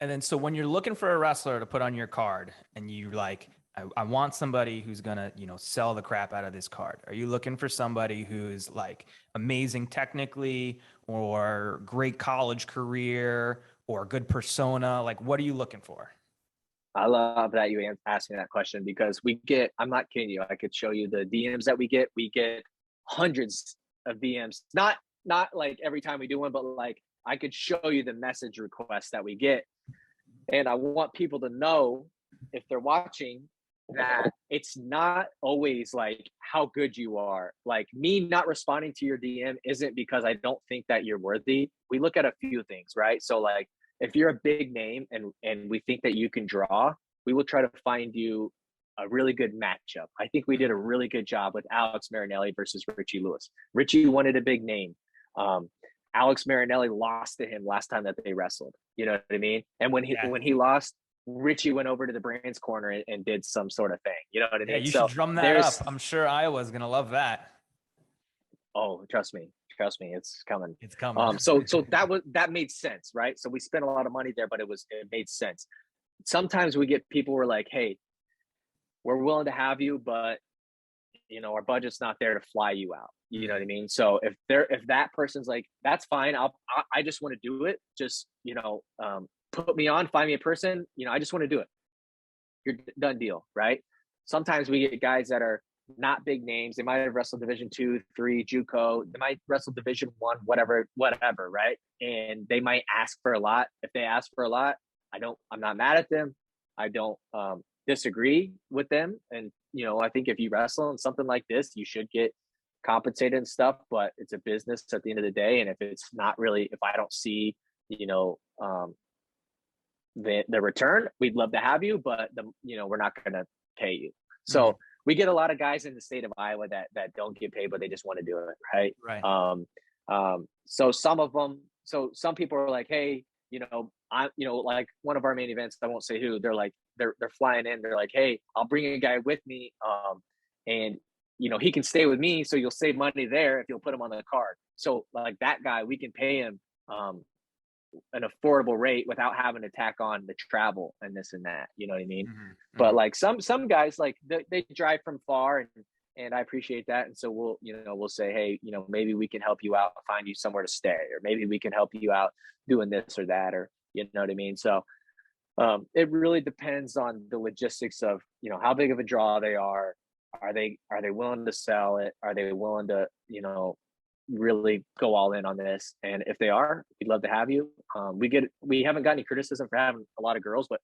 And then, so when you're looking for a wrestler to put on your card and you like, I want somebody who's going to, sell the crap out of this card. Are you looking for somebody who's like amazing technically or great college career or good persona? Like, what are you looking for? I love that you asked me that question because I'm not kidding you. I could show you the DMs that we get. We get hundreds of DMs. Not like every time we do one, but like I could show you the message requests that we get. And I want people to know, if they're watching, that it's not always like how good you are. Like, me not responding to your DM isn't because I don't think that you're worthy. We look at a few things, right? So like, if you're a big name and we think that you can draw, we will try to find you a really good matchup. I think we did a really good job with Alex Marinelli versus Richie Lewis. Richie wanted a big name. Alex Marinelli lost to him last time that they wrestled. You know what I mean? And when he lost, Richie went over to the Brands corner and did some sort of thing. You know what I Yeah, mean? you should So drum that there's, up. I'm sure Iowa's gonna love that. oh, trust me, it's coming. It's coming. So that made sense, right? So we spent a lot of money there, but it made sense. Sometimes we get people who are like, hey, we're willing to have you, but our budget's not there to fly you out. You know what I mean? So if that person's like, that's fine, I just want to do it. Just, put me on, find me a person, I just want to do it. You're done deal, right? Sometimes we get guys that are not big names. They might have wrestled Division 2, 3, JUCO. They might wrestle Division 1, whatever, right? And they might ask for a lot. If they ask for a lot, I'm not mad at them. I don't disagree with them. And, I think if you wrestle in something like this, you should get compensated and stuff, but it's a business at the end of the day. And if it's not really, if I don't see, the return, we'd love to have you, but we're not going to pay you. So we get a lot of guys in the state of Iowa that don't get paid, but they just want to do it. Right. Right. So some people are like, hey, like one of our main events, I won't say who, they're like, they're flying in. They're like, hey, I'll bring a guy with me. And he can stay with me. So you'll save money there if you'll put him on the card. So like that guy, we can pay him, an affordable rate without having to tack on the travel and this and that, you know what I mean? But like some guys, like they drive from far, and I appreciate that. And so we'll say, hey, maybe we can help you out, find you somewhere to stay, or maybe we can help you out doing this or that, or you know what I mean? So it really depends on the logistics of, how big of a draw they are. Are they willing to sell it? Are they willing to, really go all in on this? And if they are, we'd love to have you. We haven't got any criticism for having a lot of girls, but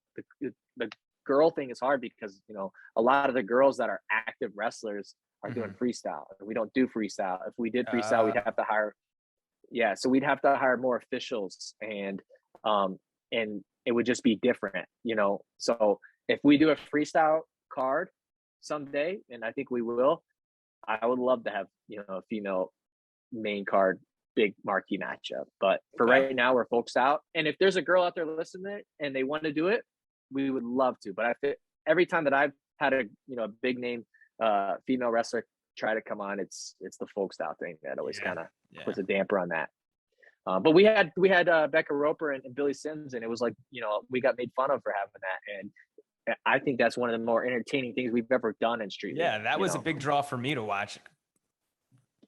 the girl thing is hard because a lot of the girls that are active wrestlers are doing freestyle. We don't do freestyle. If we did freestyle, we'd have to hire so we'd have to hire more officials, and it would just be different. So if we do a freestyle card someday, and I think we will, I would love to have a female main card, big marquee matchup. But for right now, we're folks out. And if there's a girl out there listening and they want to do it, we would love to. But every time that I've had a big name female wrestler try to come on, it's the folks out thing that always kind of puts a damper on that. But we had Becca Roper and Billy Sims, and it was like, we got made fun of for having that. And I think that's one of the more entertaining things we've ever done in Street League. Yeah, that was a big draw for me to watch.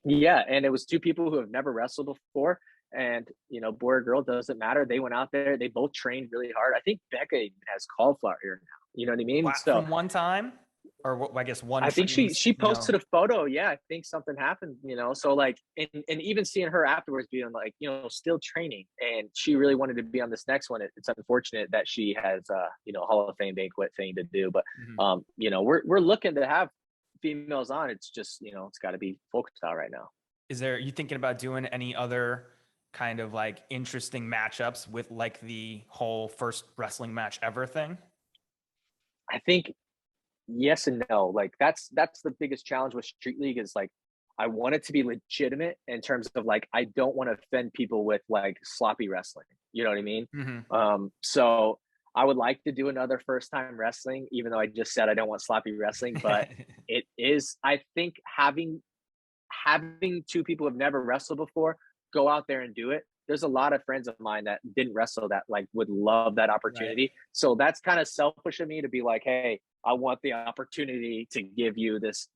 Yeah, and it was two people who have never wrestled before, and boy or girl, doesn't matter. They went out there, they both trained really hard. I think Becca even has cauliflower ear now. You know what I mean? Wow, so from one time, or I guess one. I think she posted a photo. Yeah, I think something happened. So like, and even seeing her afterwards being like, still training, and she really wanted to be on this next one. It's unfortunate that she has Hall of Fame banquet thing to do, but we're looking to have females on. It's just it's got to be folk style right now. Are you thinking about doing any other kind of like interesting matchups with like the whole first wrestling match ever thing? I think yes and no. Like that's the biggest challenge with Street League is like, I want it to be legitimate in terms of like, I don't want to offend people with like sloppy wrestling. You know what I mean? So I would like to do another first time wrestling, even though I just said I don't want sloppy wrestling, but it is, I think having two people who have never wrestled before go out there and do it. There's a lot of friends of mine that didn't wrestle that like would love that opportunity. Right. So that's kind of selfish of me to be like, hey, I want the opportunity to give you this,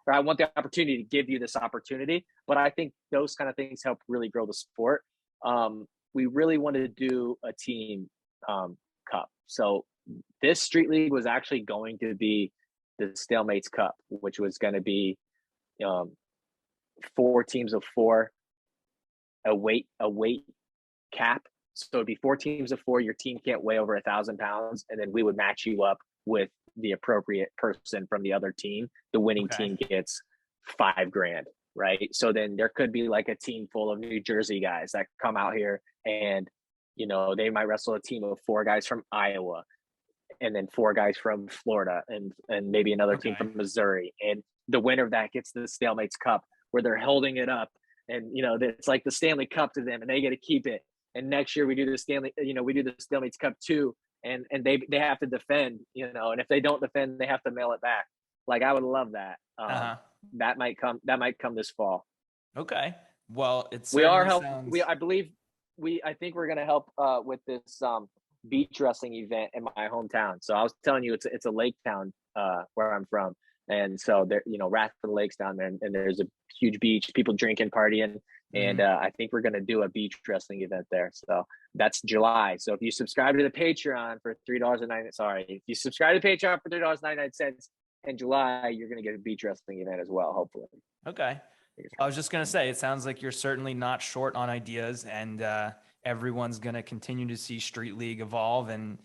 or I want the opportunity to give you this opportunity. But I think those kind of things help really grow the sport. We really want to do a team cup. So this street league was actually going to be the Stalemates Cup, which was going to be um, 4 teams of 4, a weight cap. So it'd be 4 teams of 4. Your team can't weigh over 1,000 pounds, and then we would match you up with the appropriate person from the other team. The winning Okay. team gets $5,000, right? So then there could be like a team full of New Jersey guys that come out here, and they might wrestle a team of 4 guys from Iowa, and then 4 guys from Florida, and maybe another team Okay. from Missouri, and the winner of that gets the Stalemates Cup, where they're holding it up, and it's like the Stanley Cup to them, and they get to keep it. And next year we do the Stalemates Cup 2, and they have to defend, and if they don't defend, they have to mail it back. Like, I would love that. That might come this fall. Okay. Well, it We are certainly help. sounds. I think we're going to help with this beach wrestling event in my hometown. So I was telling you, it's a lake town where I'm from, and so there, Rathford Lake's down there, and there's a huge beach, people drinking, partying, and I think we're going to do a beach wrestling event there. So that's July. So if you subscribe to the Patreon for if you subscribe to the Patreon for $3.99 in July, you're going to get a beach wrestling event as well, hopefully. Okay. I was just going to say, it sounds like you're certainly not short on ideas, and everyone's going to continue to see Street League evolve and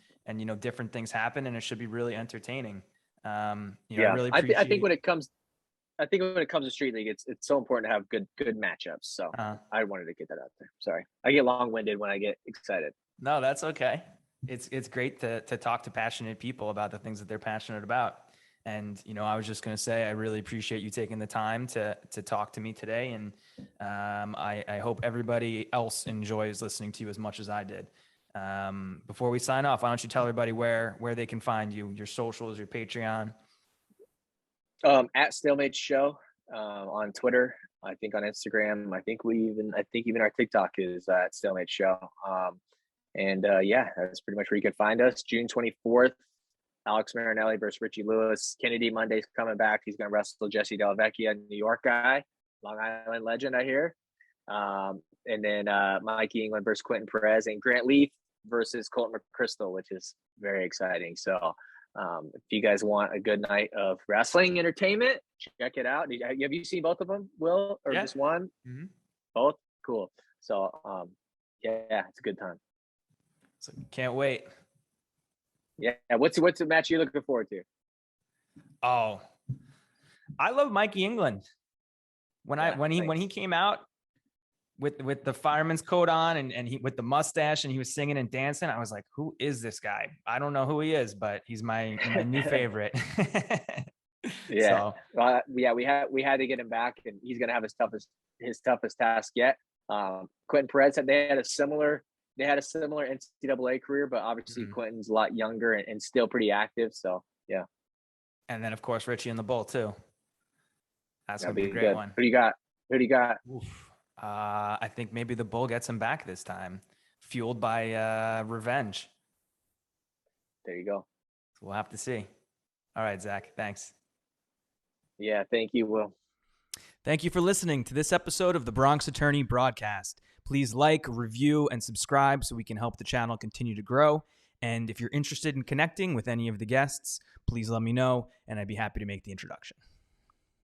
different things happen, and it should be really entertaining. I really appreciate I think when it comes to Street League, it's so important to have good matchups. So I wanted to get that out there. Sorry. I get long-winded when I get excited. No, that's okay. It's great to talk to passionate people about the things that they're passionate about. And, I was just going to say, I really appreciate you taking the time to talk to me today. And I hope everybody else enjoys listening to you as much as I did. Before we sign off, why don't you tell everybody where they can find you, your socials, your Patreon? At Stalemate Show on Twitter, I think on Instagram. I think even our TikTok is at Stalemate Show. That's pretty much where you can find us. June 24th. Alex Marinelli versus Richie Lewis. Kennedy Monday's coming back. He's going to wrestle Jesse Del Vecchia, New York guy, Long Island legend, I hear. And then Mikey England versus Quentin Perez, and Grant Leaf versus Colton McChrystal, which is very exciting. So if you guys want a good night of wrestling entertainment, check it out. Have you seen both of them, Will, or just one? Mm-hmm. Both? Cool. So, it's a good time. So can't wait. Yeah. What's the match you're looking forward to? Oh, I love Mikey England. When he came out with the fireman's coat on and he with the mustache and he was singing and dancing, I was like, who is this guy? I don't know who he is, but he's my new favorite. Yeah. So. We had to get him back, and he's gonna have his toughest task yet. Quentin Perez said they had a similar NCAA career, but obviously Quentin's a lot younger and still pretty active. So yeah. And then of course Richie and the Bull too. That's gonna be a great one. Who do you got? Oof. I think maybe the Bull gets him back this time, fueled by revenge. There you go. So we'll have to see. All right, Zach. Thanks. Yeah, thank you, Will. Thank you for listening to this episode of the Bronx Attorney Broadcast. Please like, review, and subscribe so we can help the channel continue to grow. And if you're interested in connecting with any of the guests, please let me know, and I'd be happy to make the introduction.